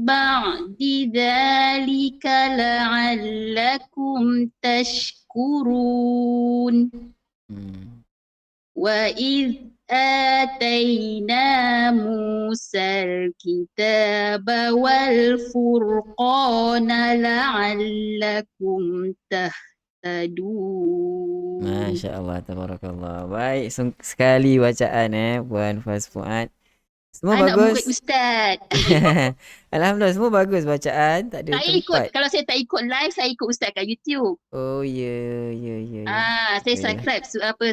S5: بعد ذلك لعلكم تشكرون وإذ آتينا موسى الكتاب والفرقان لعلكم تهتدون.
S1: Masya Allah, tabarakallah. Baik sekali bacaan Puan Faz Fuad. Semua
S5: Anak
S1: bagus.
S5: murid Ustaz.
S1: Alhamdulillah, semua bagus bacaan. Tak ada
S5: Saya
S1: tempat.
S5: ikut, kalau saya tak ikut live, saya ikut Ustaz kat YouTube.
S1: Oh ya.
S5: Saya
S1: Baiklah.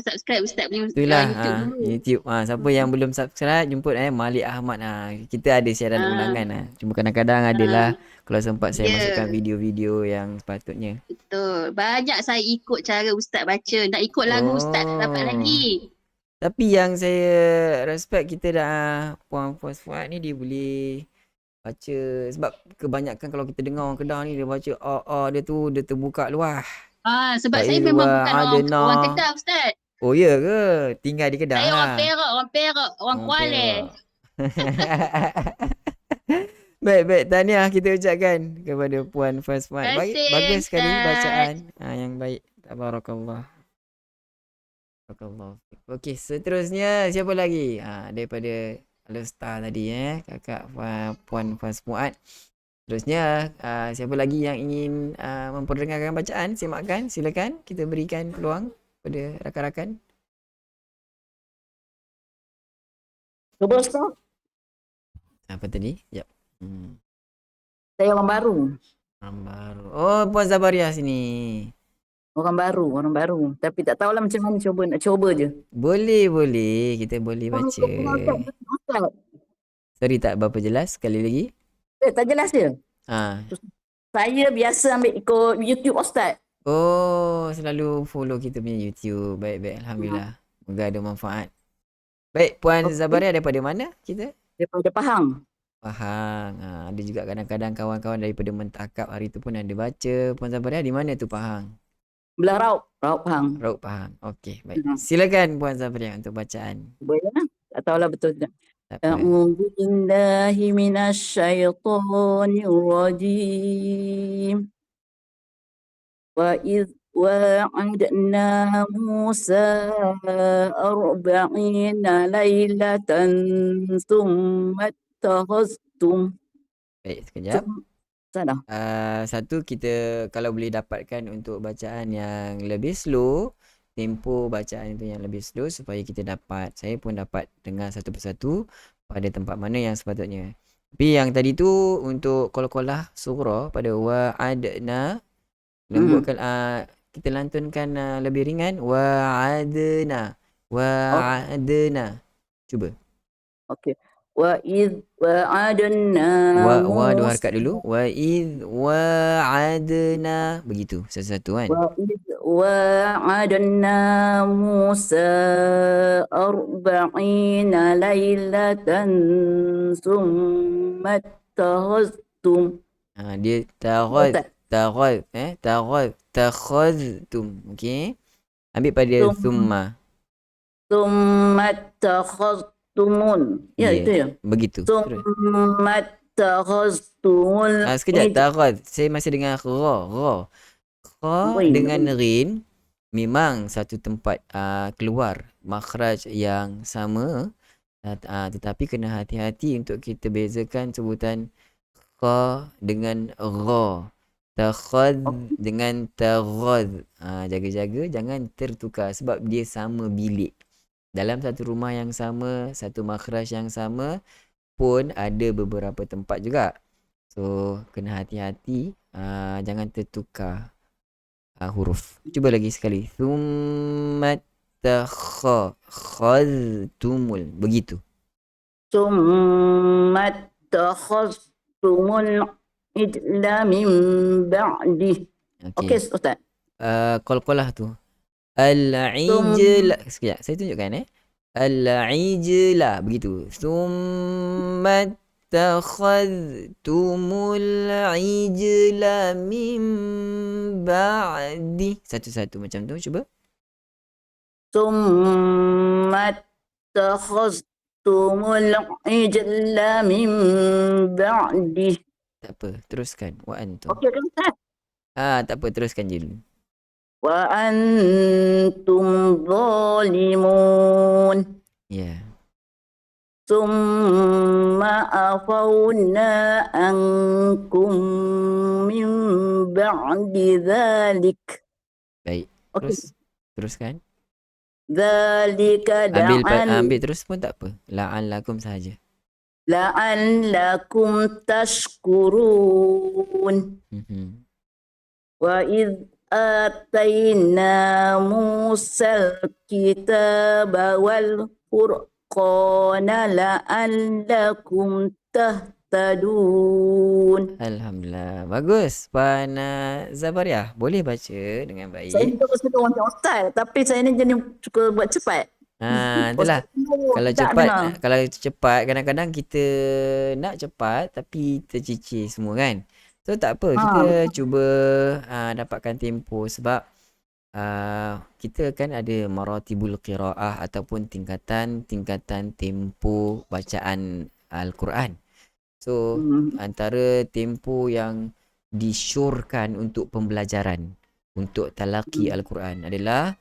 S5: subscribe Ustaz punya
S1: Itulah
S5: YouTube dulu.
S1: YouTube. Siapa yang belum subscribe, jemput Malik Ahmad. Kita ada siaran ulangan. Cuma kadang-kadang adalah kalau sempat saya masukkan video-video yang sepatutnya.
S5: Betul. Banyak saya ikut cara Ustaz baca. Nak ikut lagu Ustaz tak dapat lagi.
S1: Tapi yang saya respect kita Puan Faz Fuad ni, dia boleh baca. Sebab kebanyakan kalau kita dengar orang Kedah ni, dia baca dia tu dia terbuka luah.
S5: Sebab saya memang bukan orang Kedah Ustaz.
S1: Oh ya ke? Tinggal di Kedah.
S5: Saya orang Perak, orang Kuala.
S1: Baik, tahniah kita ucapkan kepada Puan Faz Fuad. Baik, bagus sekali bacaan yang baik. Tabarakallah. Okey, seterusnya siapa lagi? Daripada Al-Ustaz tadi kakak Puan Faz Fuad. Seterusnya siapa lagi yang ingin memperdengarkan bacaan, semakkan, silakan. Kita berikan peluang kepada rakan-rakan.
S6: Cuba Ustaz.
S1: Apa tadi? Jap.
S6: Saya orang baru.
S1: Orang baru. Oh, Puan Zabariah sini.
S6: Orang baru. Tapi tak tahulah macam mana, nak cuba je.
S1: Boleh. Kita boleh baca.
S6: Ustaz.
S1: Sorry, tak berapa jelas. Sekali lagi.
S6: Tak jelas je. Saya biasa ambil ikut YouTube Ustaz.
S1: Oh, selalu follow kita punya YouTube. Baik. Alhamdulillah. Semoga ada manfaat. Baik, Puan Zabariah daripada mana kita?
S6: Daripada Pahang.
S1: Pahang. Ada juga kadang-kadang kawan-kawan daripada Mentakap hari tu pun ada baca. Puan Zabaria di mana tu Pahang?
S6: Belah Raub. Raub Pahang.
S1: Raut Pahang. Okey, baik.
S6: Hmm.
S1: Silakan Puan Zabaria untuk bacaan.
S6: Boleh lah. Tak tahulah betul tak.
S1: Tak apa.
S6: A'udzu billahi minasyaitonir rajim. وإذ واعدنا موسى 40 ليلة ثم اتخذتم
S1: Baik, sekejap.
S6: Salah.
S1: Satu, kita kalau boleh dapatkan untuk bacaan yang lebih slow, tempo bacaan itu yang lebih slow supaya kita dapat, saya pun dapat dengar satu persatu pada tempat mana yang sepatutnya. Tapi yang tadi tu untuk qalqalah surah pada wa'adna, lembutkan, kita lantunkan lebih ringan. Wa'adna. Cuba.
S6: Okey. وإذ وعدنا
S1: Wa dua
S6: موسى
S1: harakat dulu. Wa wa'adna. Begitu, satu-satu kan.
S6: وإذ وعدنا موسى 40 ليلة ثم اتخذتم
S1: Dia takhadtum. Okey. Ambil pada thumma.
S6: ثم اتخذتم
S1: Ya,
S6: itu ya.
S1: begitu. Terus.
S6: ثم اتخذتم
S1: Sekejap, takhad. Saya masih dengar ra. Kha
S6: Oi.
S1: dengan rin memang satu tempat keluar makhraj yang sama, tetapi kena hati-hati untuk kita bezakan sebutan kha dengan ra. Takhad dengan taghad. Jaga-jaga jangan tertukar sebab dia sama bilik. Dalam satu rumah yang sama, satu makhraj yang sama pun ada beberapa tempat juga. So kena hati-hati, jangan tertukar huruf. Cuba lagi sekali. Thumma takhadtumul. Begitu.
S6: ثم اتخذتم العجل من بعده. Okey, Ustaz.
S1: Qalqalah tu. Al-ijla. Sekejap, saya tunjukkan Al-ijla. Begitu. Thumma takhadtumul ijla min ba'di. Satu-satu macam tu, cuba.
S6: ثم اتخذتم العجل من بعده.
S1: Tak apa, teruskan. Wa antum.
S6: Okey kan Ustaz?
S1: Tak apa, teruskan je dulu.
S6: وأنتم ظالمون
S1: Ya.
S6: ثم عفونا عنكم من بعد ذلك.
S1: Baik.
S6: Okey.
S1: Teruskan.
S6: ذلك
S1: Ambil terus pun tak apa. La'allakum sahaja.
S6: لعلكم تشكرون. وإذ آتينا موسى الكتاب والفرقان لعلكم تهتدون.
S1: Alhamdulillah. Bagus. Puan Zabaria, boleh baca dengan baik.
S6: Saya juga suka macam Ustaz, tapi saya ni jenis suka buat cepat.
S1: Itulah. Kalau cepat kadang-kadang kita nak cepat tapi tercicir semua kan. So tak apa, kita cuba dapatkan tempo sebab kita kan ada maratibul qiraah ataupun tingkatan tempo bacaan Al-Quran. So antara tempo yang disyorkan untuk pembelajaran, untuk talaqi Al-Quran adalah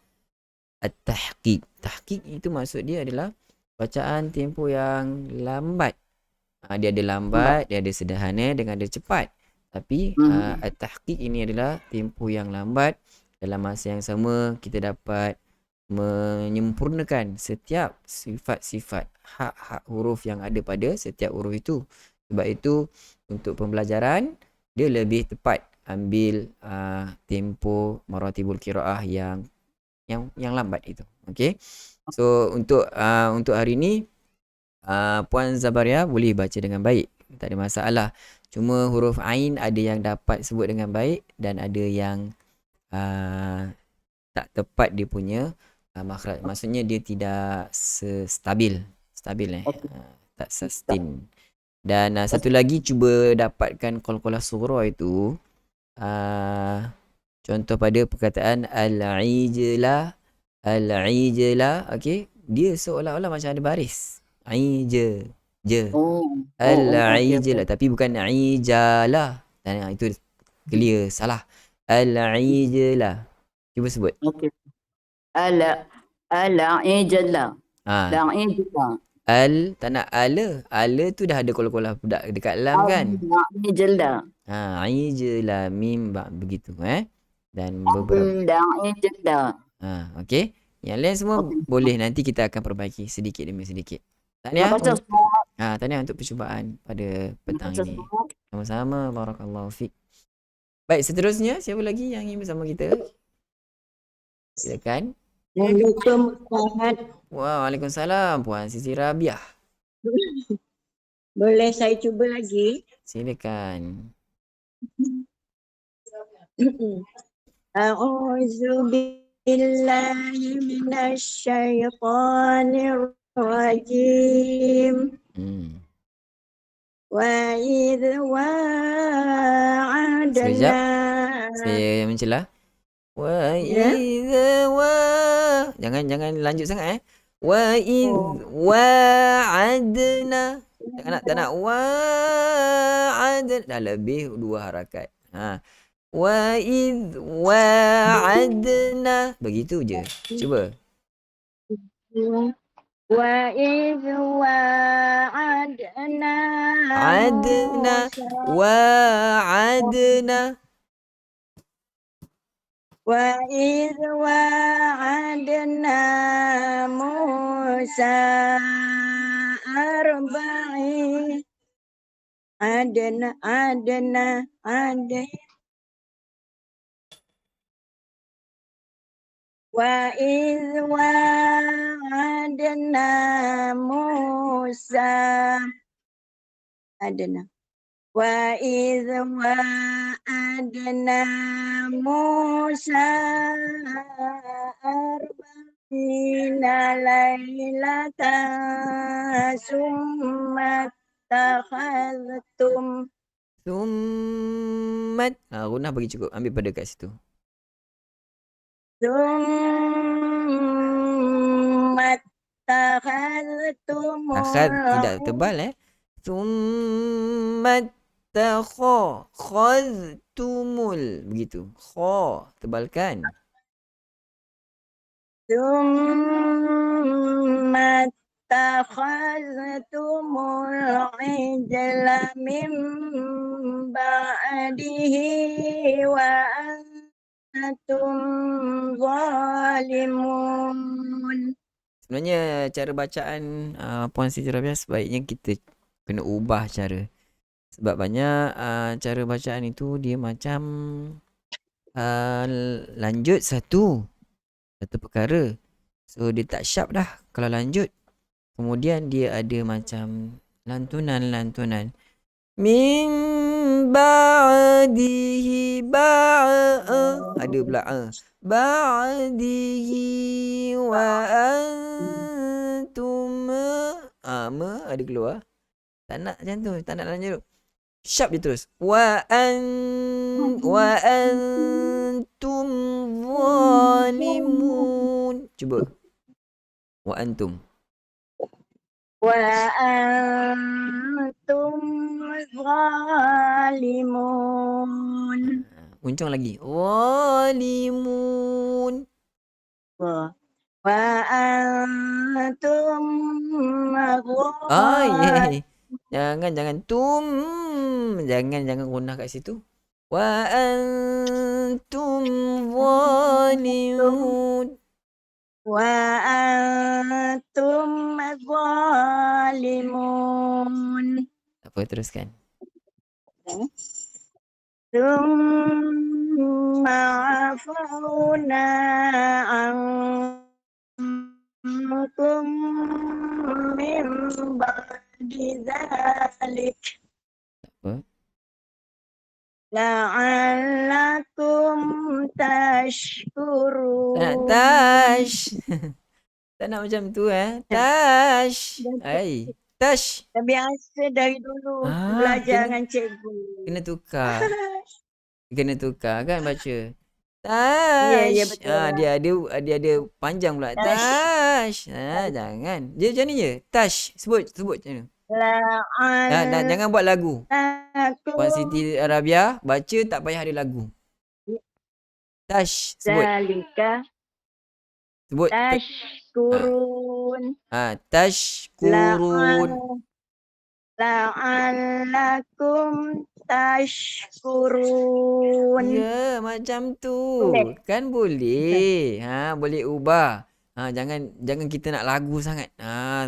S1: at-tahqiq. Tahqiq itu maksud dia adalah bacaan tempo yang lambat. Dia ada lambat, dia ada sederhana dengan ada cepat. Tapi at-tahqiq ini adalah tempo yang lambat. Dalam masa yang sama kita dapat menyempurnakan setiap sifat-sifat hak-hak huruf yang ada pada setiap huruf itu. Sebab itu untuk pembelajaran dia lebih tepat ambil tempo maratibul qiraah yang lambat itu. Okey. So untuk hari ni Puan Zabaria boleh baca dengan baik. Tak ada masalah. Cuma huruf ain ada yang dapat sebut dengan baik dan ada yang tak tepat dia punya makhraj. Maksudnya dia tidak stabil. Tak sustain. Dan satu lagi, cuba dapatkan qalqalah sughra itu. Contoh pada perkataan al-ijla. Al-ijla, okey. Dia seolah-olah macam ada baris. Je. Al-ijla, tapi bukan ijala. Dan itu clear, salah. Al-ijla. Cuba sebut.
S6: Okey. Al-ijla.
S1: Ha,
S6: Al-ijla.
S1: tak nak ala. Ala tu dah ada qalqalah budak dekat lam kan.
S6: Al-ijla.
S1: Ijla mim ba begitu Dan beberapa
S6: Al-ijla.
S1: okey. Yang lain semua boleh, nanti kita akan perbaiki sedikit demi sedikit. Tahniah.
S6: Baca semua.
S1: Tahniah untuk percubaan pada petang
S6: Baca
S1: ini.
S6: semua.
S1: Sama-sama, barakallahu fik. Baik, seterusnya siapa lagi yang ingin bersama kita? Silakan.
S7: Assalamualaikum Ustaz.
S1: Waalaikumsalam Puan Siti Rabiah.
S7: Boleh saya cuba lagi?
S1: Silakan.
S7: A'udzu billahi minasyaitonir rajim. Wa idh wa'adna.
S1: Saya mencela. Wa
S7: Ya.
S1: idza wa. Jangan lanjut sangat Wa idh wa'adna. Tak nak wa'adna. Dah lebih 2 harakat. Wa idh wa'adna. Begitu je. Cuba.
S7: Wa idh wa'adna.
S1: Adna. Wa'adna.
S7: Wa idh wa'adna Musa arba'i adna wa idh wa'adna Musa adna wa idh wa'adna Musa arba'ina lailatan summa takhadtum.
S1: Summat. Runah bagi cukup. Ambil pada kat situ.
S7: Summa takhadtumul
S1: Akhad tidak tebal Summat takhadtumul. Begitu. Kha tebalkan.
S7: Summa takhadtumul ijla min ba'dihi wa antum zalimun.
S1: Sebenarnya cara bacaan Puan Siti Rabiah sebaiknya kita kena ubah cara. Sebab banyak cara bacaan itu dia macam lanjut satu perkara. So dia tak sharp dah kalau lanjut. Kemudian dia ada macam lantunan. Min ba'dihi ada pula ba'dihi wa antum ada keluar. Tak nak macam tu, tak nak lanjut. Sharp je terus. Wa antum zalimun. Cuba. Wa antum.
S7: Wa antum zalimun.
S1: Uncang lagi. Zalimun.
S7: Wa antum
S1: yeah. Jangan Jangan gunah kat situ. Wa antum zalimun.
S7: Wa antum zalimun.
S1: Apa, teruskan.
S7: Thumma afawna ankum min ba'di dzalik.
S1: Apa?
S7: La'allakum tashkurun.
S1: Tak nak tak nak macam tu Tash. Ai. Tash.
S7: Dah biasa dari dulu belajar dengan cikgu.
S1: Kena tukar. Kena tukar kan baca.
S7: Ya, ya
S1: Tash.
S7: betul.
S1: Dia ada panjang pula. Tash. Jangan. Dia macam ni je. Tash. Sebut macam mana. Dan jangan buat lagu. Puan Siti Arabia baca tak payah ada lagu. Tash. Sebut.
S7: Zalika
S1: Sebut.
S7: tashkurun.
S1: Tashkurun.
S7: La'allakum tashkurun.
S1: Ya, macam tu.
S7: Boleh.
S1: Kan boleh. Boleh ubah. Jangan kita nak lagu sangat.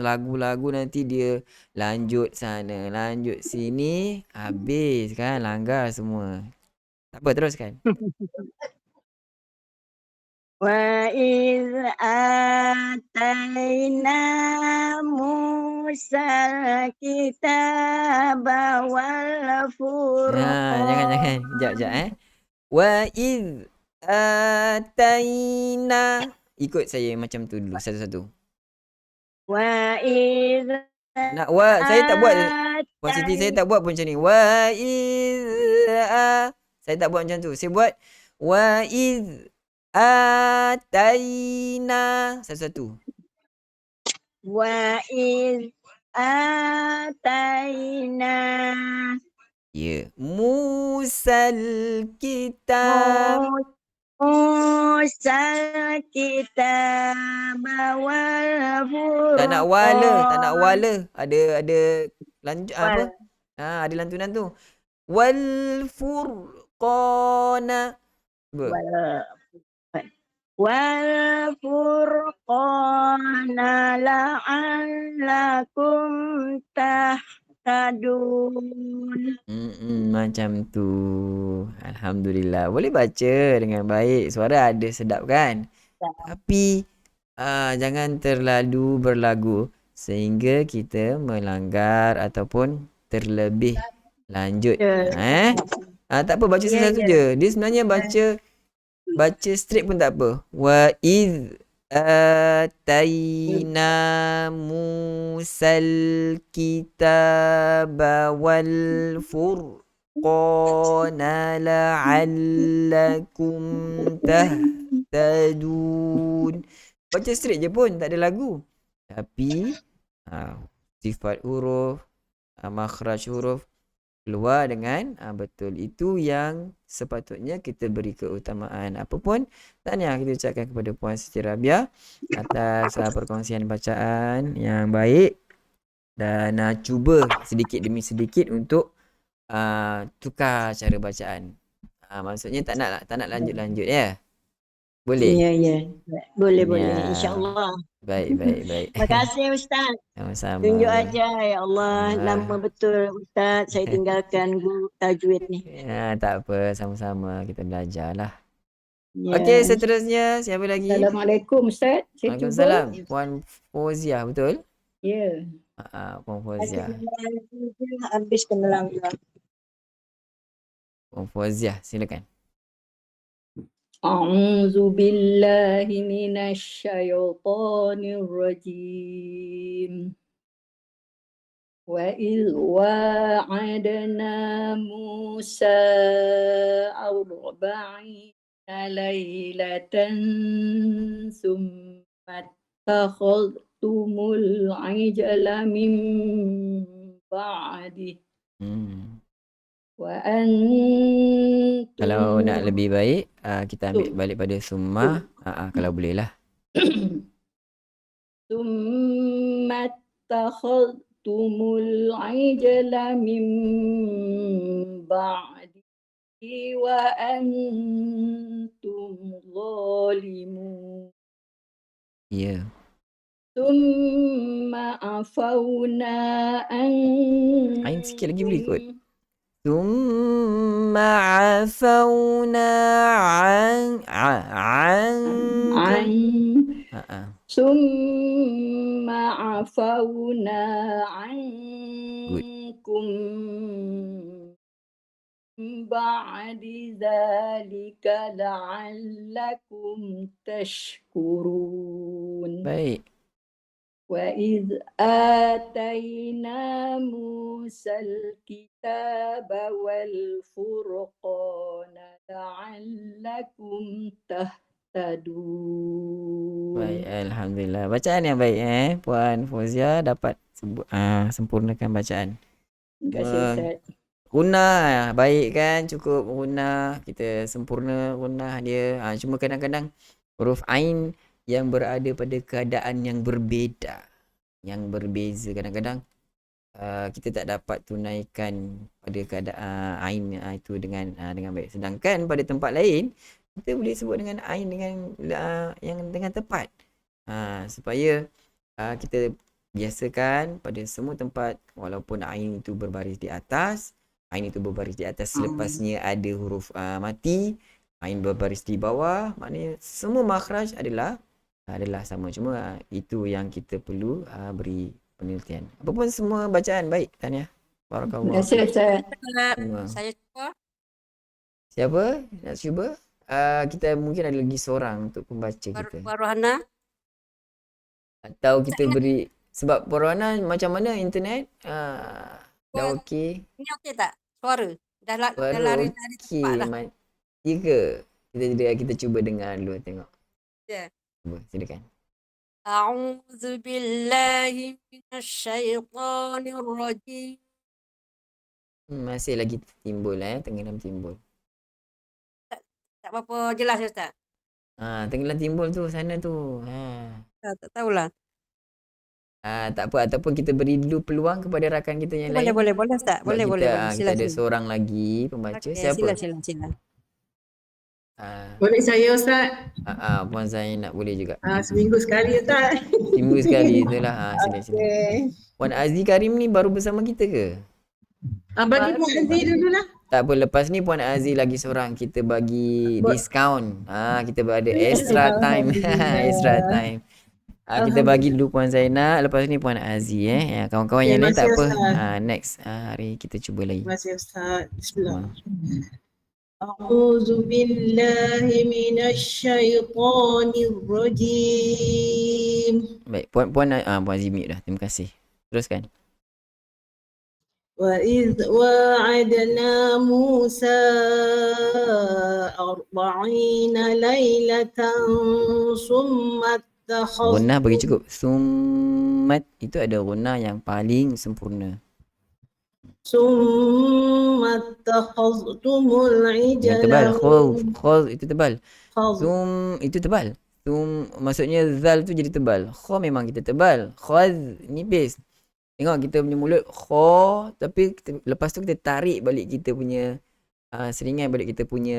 S1: Lagu-lagu nanti dia lanjut sana, lanjut sini, habis kan, langgar semua. Tak apa, teruskan.
S7: Wa iz atayna Musa kitaba wal furqan.
S1: Jangan. Sekejap. Wa iz ataina. Ikut saya macam tu dulu, satu-satu.
S7: Wa iz
S1: Saya tak buat. Puan Siti, saya tak buat pun macam ni. Wa iz saya tak buat macam tu. Saya buat wa iz ataina. Satu-satu.
S7: Wa iz atayna
S1: Ya. Musal kitab.
S7: Musa kitaba wal furqan.
S1: Tak nak wala. Ada lanjut apa? Ada lantunan tu. Wal furqana.
S7: Wal furqana la'allakum tahtadun.
S1: Macam tu. Alhamdulillah. Boleh baca dengan baik. Suara ada sedap kan? Tapi jangan terlalu berlagu sehingga kita melanggar ataupun terlebih lanjut. Tak apa, baca satu-satu je. Dia sebenarnya baca straight pun tak apa. Wa iz ataina Musal kitaba wal furqana la'allakum tahtadun. Baca straight je pun, tak ada lagu. Tapi sifat huruf, makhraj huruf keluar dengan betul. Itu yang sepatutnya kita beri keutamaan. Apapun tahniah kita ucapkan kepada Puan Siti Rabia atas perkongsian bacaan yang baik, dan cuba sedikit demi sedikit untuk tukar cara bacaan. Maksudnya tak nak lanjut-lanjut ya. Boleh?
S7: Ya. Boleh. InsyaAllah.
S1: Baik.
S7: Terima kasih Ustaz.
S1: Sama-sama.
S7: Tunjuk aja, ya Allah. Lama betul Ustaz saya tinggalkan guru tajwid ni.
S1: Tak apa, sama-sama kita belajarlah.
S7: Ya.
S1: Okey, seterusnya siapa lagi?
S2: Assalamualaikum Ustaz. Saya
S1: Waalaikumsalam.
S2: cuba.
S1: Puan Fauziah, betul?
S2: Ya.
S1: Puan Fauziah.
S7: Habis kena langgar.
S1: Puan Fauziah, silakan.
S2: A'udzu billahi minasy syaithanir rajim. Wa idh wa'adna Musa 40 lailatan thumma takhadtumul ijla min ba'di. Wa antum.
S1: Kalau nak lebih baik, kita ambil balik pada summa. Kalau boleh lah.
S2: Summa takhadtumul ijla min ba'di wa antum zalimun.
S1: Ya.
S2: Summa afawna
S1: Ain sikit lagi boleh kot. Thumma afawna
S2: Summa afawna ankum ba'di dzalika la'allakum tashkurun.
S1: Baik.
S2: وإذ آتينا موسى الكتاب والفرقان لعلكم تهتدون.
S1: Baik, alhamdulillah. Bacaan yang baik Puan Fauzia dapat sempurnakan bacaan.
S2: Terima kasih Ustaz.
S1: Gunah baik kan, cukup gunah, kita sempurna gunah dia. Cuma kadang-kadang huruf ain yang berada pada keadaan yang berbeza, yang berbeza, kadang-kadang kita tak dapat tunaikan pada keadaan ain itu dengan baik. Sedangkan pada tempat lain kita boleh sebut dengan ain dengan yang dengan tepat. Supaya kita biasakan pada semua tempat, walaupun ain itu berbaris di atas, ain itu berbaris di atas, selepasnya ada huruf mati, ain berbaris di bawah, maknanya semua makhraj adalah sama. Cuma itu yang kita perlu beri penelitian. Apapun semua bacaan baik, Tania. Barakallah.
S2: Terima kasih Ustaz.
S8: Saya cuba.
S1: Siapa nak cuba? Kita mungkin ada lagi seorang untuk pembaca kita.
S8: Warohana.
S1: Atau kita beri, sebab Warohana macam mana internet? Dah okey?
S8: Ini okey tak? Suara. Dah
S1: Suara
S8: lari
S1: okey.
S8: tempat dah.
S1: Ya ke? Kita cuba dengar dulu, tengok.
S8: Ya.
S1: Cuba, silakan.
S8: A'udzu billahi minasyaitonir rajim.
S1: Masih lagi timbul tenggelam timbul.
S8: Tak berapa jelas Ustaz.
S1: Tenggelam timbul tu sana tu.
S8: Tak tahulah.
S1: Tak apa, ataupun kita beri dulu peluang kepada rakan kita yang lain.
S8: Boleh Ustaz.
S1: Sebab
S8: Boleh.
S1: Kita ada seorang lagi pembaca.
S8: Okay,
S1: Siapa?
S8: Sila.
S4: Boleh saya Ustaz?
S1: Puan Zainab boleh juga.
S4: Seminggu sekali Ustaz.
S1: Seminggu sekali itulah. Sila.
S4: Okay.
S1: Puan Aziz Karim ni baru bersama kita ke?
S4: Bagi Puan Aziz dulu lah.
S1: Tak apa, lepas ni Puan Aziz lagi seorang, kita bagi diskaun. Kita ada extra time. Extra time. Kita bagi dulu Puan Zainab, lepas ni Puan Aziz kawan-kawan yang lain tak apa. Next hari kita cuba lagi.
S4: Terima kasih Ustaz. Bismillah. A'udzu billahi minasyaitonir rajim.
S1: Baik, Puan Aziz mute dah. Terima kasih. Teruskan.
S7: وإذ وعدنا موسى 40 ليلة ثم اتخذ
S1: Gunnah bagi cukup. Summat itu ada gunnah yang paling sempurna.
S7: ثم اتخذتم
S1: Yang
S7: العجل
S1: tebal. Khaz itu tebal.
S7: خذ
S1: Sum itu tebal. Maksudnya zal tu jadi tebal. Kha memang kita tebal. Khaz nipis. Tengok kita punya mulut kha, tapi lepas tu kita tarik balik kita punya seringai balik kita punya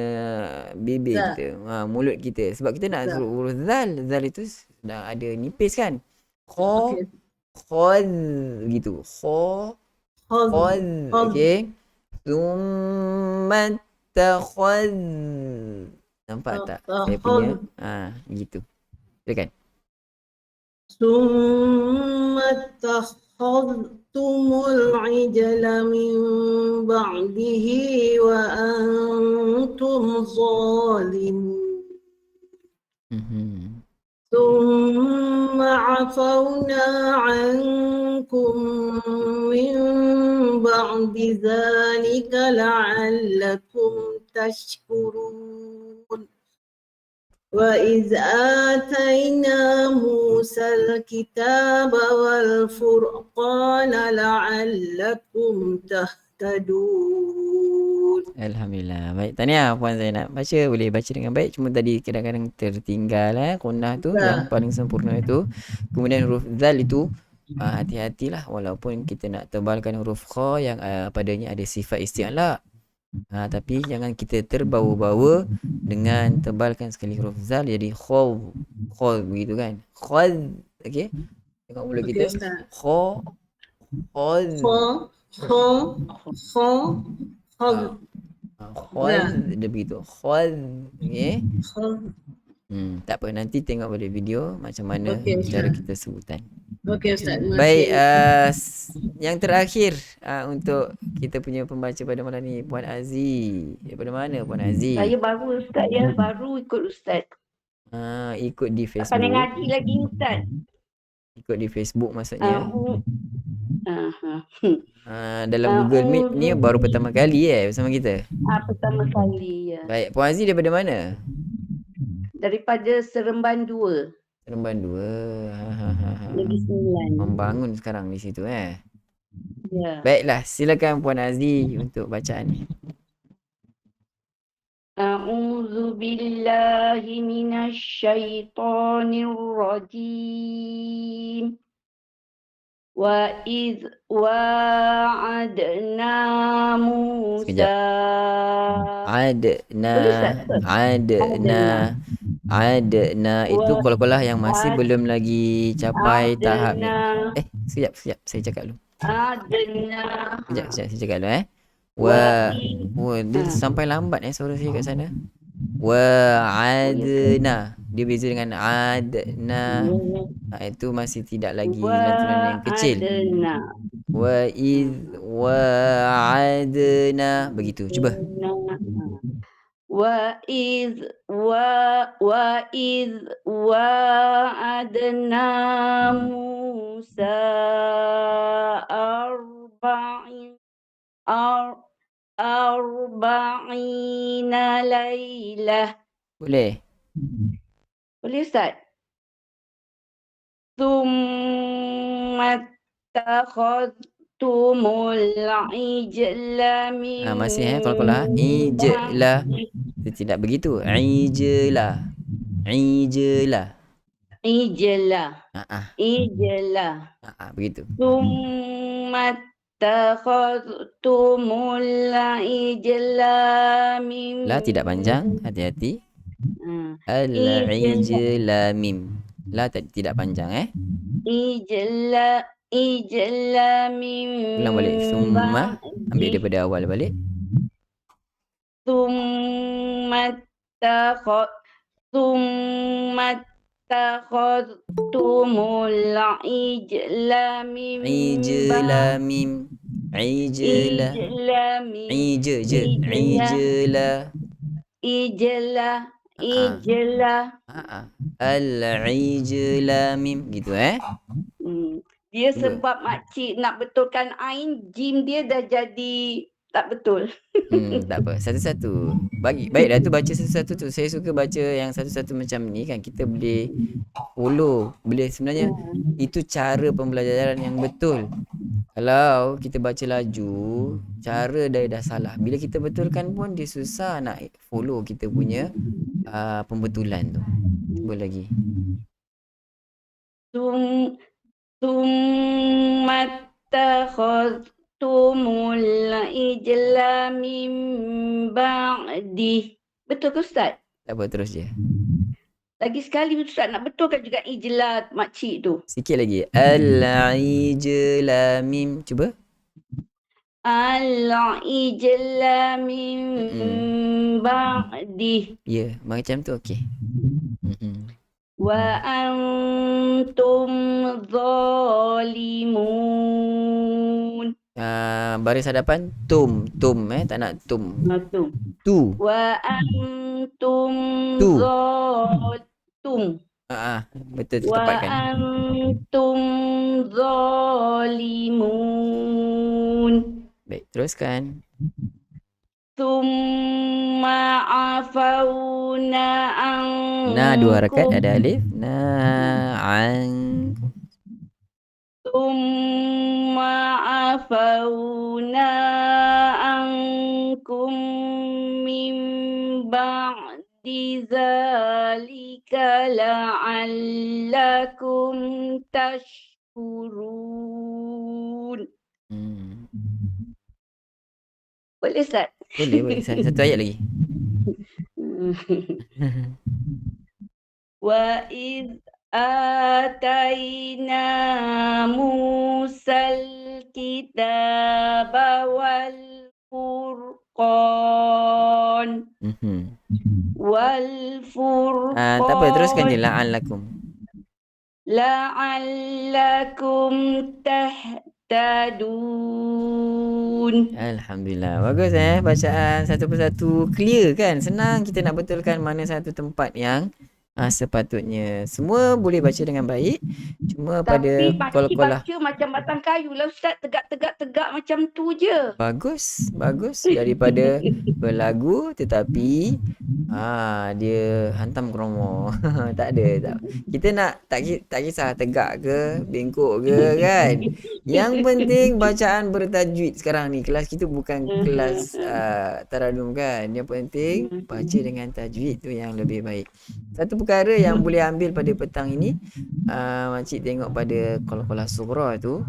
S1: bibir kita, mulut kita. Sebab kita nak huruf zal. Zal itu dah ada nipis kan. Kha, khaz gitu. Kha, khaz. Okey. Summa takhaz. Nampak tak? Saya punya gitu. Silakan.
S7: ثم اتخذتم العجل من بعده وأنتم ظالمون ثم عفونا عنكم من بعد ذلك لعلكم تشكرون وإذ آتينا موسى الكتاب والفرقان لعلكم تهتدون.
S1: Alhamdulillah. Baik, tahniah Puan Zainab. Boleh baca dengan baik. Cuma tadi kadang-kadang tertinggal gunnah tu yang paling sempurna itu. Kemudian huruf zal itu hati-hatilah walaupun kita nak tebalkan huruf kha yang padanya ada sifat isti'la. Tapi jangan kita terbawa-bawa dengan tebalkan sekali huruf zal jadi khaw begitu kan. Khaz. Okey. Tengok mulut kita. Kha, khaz. Khaz dia begitu. Khaz. Okey. Tak apa, nanti tengok pada video macam mana cara kita sebutan.
S4: Okey Ustaz.
S1: Baik, yang terakhir untuk kita punya pembaca pada malam ni, Puan Aziz. Daripada mana Puan Aziz?
S6: Saya baru Ustaz, baru ikut Ustaz.
S1: Ikut di Facebook.
S6: Pandai ngaji lagi Ustaz.
S1: Ikut di Facebook maksudnya.
S2: Aha.
S1: Dalam Google Meet ni baru pertama kali bersama kita.
S2: Pertama kali ya.
S1: Baik, Puan Aziz daripada mana?
S2: Daripada Seremban 2,
S1: Seremban 2.
S2: Negeri Sembilan.
S1: Membangun sekarang di situ
S2: Ya.
S1: Baiklah, silakan Puan Aziz untuk bacaan ni.
S2: A'udzu billahi minasyaitonir rajim. Wa idh wa'adna Musa.
S1: Adna itu kolah-kolah yang masih belum lagi capai tahap ni. Sekejap, saya cakap dulu. Sekejap, saya cakap dulu dia sampai lambat suara saya kat sana. Wa'adna. Dia beza dengan adna. Itu masih tidak lagi lantunan yang kecil. Wa idh wa'adna. Begitu, cuba.
S2: Wa idh wa'adna Musa arba'ina laylah.
S1: Boleh?
S2: Boleh Ustaz? Thumma takhadtumul ijla min
S1: Masih kolah-kolah. Ijla. Tidak begitu. Ijla. Begitu.
S2: Thumma takhadtumul ijla min.
S1: La tidak panjang, hati-hati. Al-ijla mim. La tidak panjang
S2: Ijla min.
S1: Ulang balik. Summa. Ambil daripada awal balik.
S2: Thumma takhadtumul ijla min. Ijla.
S1: Al-ijla mim. Gitu
S2: Dia sebab makcik nak betulkan ain, jim dia dah jadi tak betul.
S1: Tak apa. Satu-satu. Baik dah tu baca satu-satu tu. Saya suka baca yang satu-satu macam ni kan. Kita boleh follow. Boleh sebenarnya itu cara pembelajaran yang betul. Kalau kita baca laju, cara dia dah salah. Bila kita betulkan pun dia susah nak follow kita punya pembetulan tu. Cuba lagi.
S2: Summa takhadtumul ijla min ba'di. Betul ke Ustaz?
S1: Tak apa, terus je.
S2: Lagi sekali Ustaz nak betulkan juga ijla makcik tu.
S1: Sikit lagi. Al-ijla mim. Cuba.
S2: Al-ijla min ba'di.
S1: Ya, macam tu okey.
S2: Wa antum zalimun.
S1: Baris hadapan tum tak nak tum. Tu.
S2: Wa antum
S1: Betul
S2: wa
S1: tepatkan.
S2: antum zalimun.
S1: Baik, teruskan.
S2: Thumma afawna ankum.
S1: Dua harakat ada alif.
S2: Thumma afawna ankum min ba'di zalika la'allakum tashkurun. Boleh Ustaz?
S1: Boleh. Satu ayat lagi.
S2: Wa idh atayna Musal kitaba wal furqan. Wal furqan.
S1: Tak apa, teruskan je.
S2: La'allakum tahtadun.
S1: Alhamdulillah. Bagus bacaan satu persatu clear kan. Senang kita nak betulkan mana satu tempat yang Sepatutnya semua boleh baca dengan baik. Cuma
S2: Tapi
S1: pada
S2: pakcik
S1: qalqalah
S2: baca macam batang kayu lah Ustaz. Tegak-tegak macam tu je.
S1: bagus daripada berlagu tetapi dia hantam kromo. Tak ada. Kita nak tak kisah tegak ke, bengkok ke kan. Yang penting bacaan bertajwid sekarang ni. Kelas kita bukan kelas taradum kan. Yang penting baca dengan tajwid tu yang lebih baik. Satu perkara yang boleh ambil pada petang ini, makcik tengok pada qalqalah sughra tu,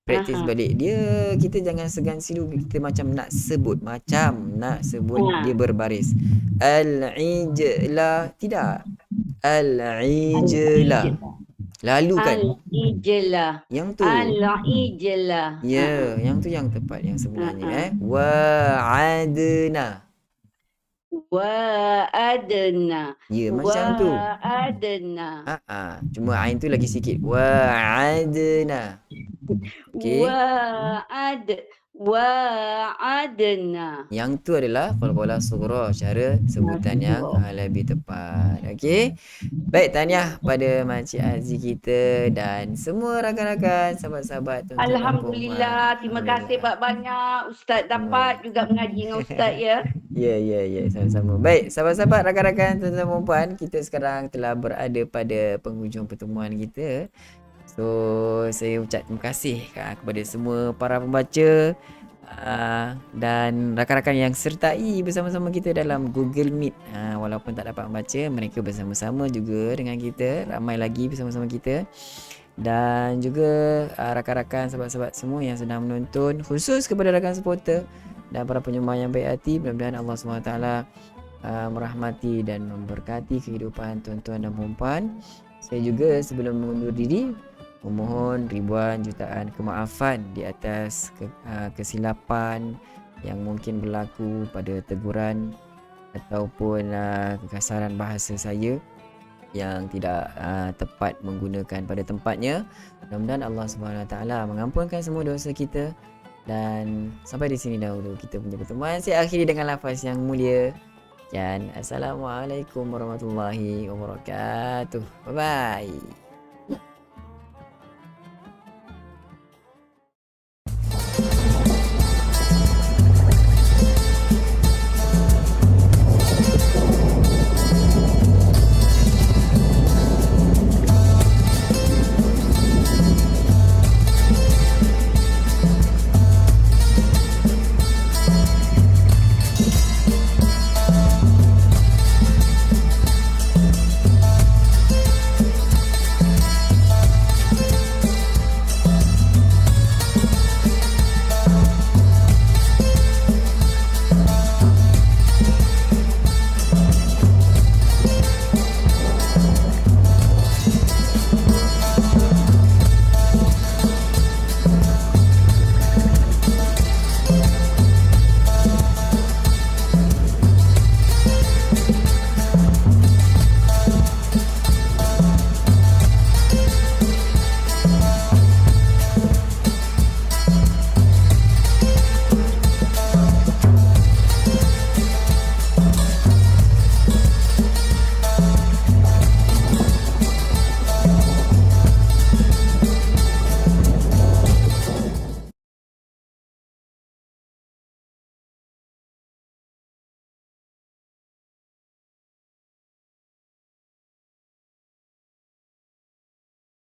S1: praktis balik dia. Kita jangan segan silu, kita macam nak sebut dia berbaris. Al-ijla, tidak. Al-ijla. Lalu kan.
S2: Al-ijlah.
S1: Yang tu.
S2: Al-ijlah.
S1: Ya, yang tu yang tepat yang sebenarnya. Wa'adna.
S2: Wa'adna.
S1: Ya, macam tu.
S2: Wa'adna.
S1: Cuma ain tu lagi sikit. Wa'adna. Okey. Wa'adna. Yang tu adalah qalqalah sughra, cara sebutan yang lebih tepat. Okey. Baik, tahniah pada Makcik Aziz kita dan semua rakan-rakan, sahabat-sahabat tuan-tuan dan
S2: Alhamdulillah. Terima kasih banyak Ustaz dapat juga mengaji dengan Ustaz ya.
S1: Ya, sama-sama. Baik, sahabat-sahabat, rakan-rakan, tuan-tuan dan puan, kita sekarang telah berada pada penghujung pertemuan kita. So, saya ucap terima kasih kepada semua para pembaca dan rakan-rakan yang sertai bersama-sama kita dalam Google Meet. Walaupun tak dapat membaca, mereka bersama-sama juga dengan kita, ramai lagi bersama-sama kita. Dan juga rakan-rakan, sahabat-sahabat semua yang sedang menonton, khusus kepada rakan supporter dan para penyembah yang baik hati. Mudah-mudahan Allah SWT merahmati dan memberkati kehidupan tuan-tuan dan puan-puan. Saya juga sebelum mengundur diri memohon ribuan jutaan kemaafan di atas kesilapan yang mungkin berlaku pada teguran ataupun kekasaran bahasa saya yang tidak tepat menggunakan pada tempatnya. Mudah-mudahan Allah SWT mengampunkan semua dosa kita. Dan sampai di sini dahulu kita punya pertemuan. Saya akhiri dengan lafaz yang mulia. Dan Assalamualaikum warahmatullahi wabarakatuh. Bye-bye.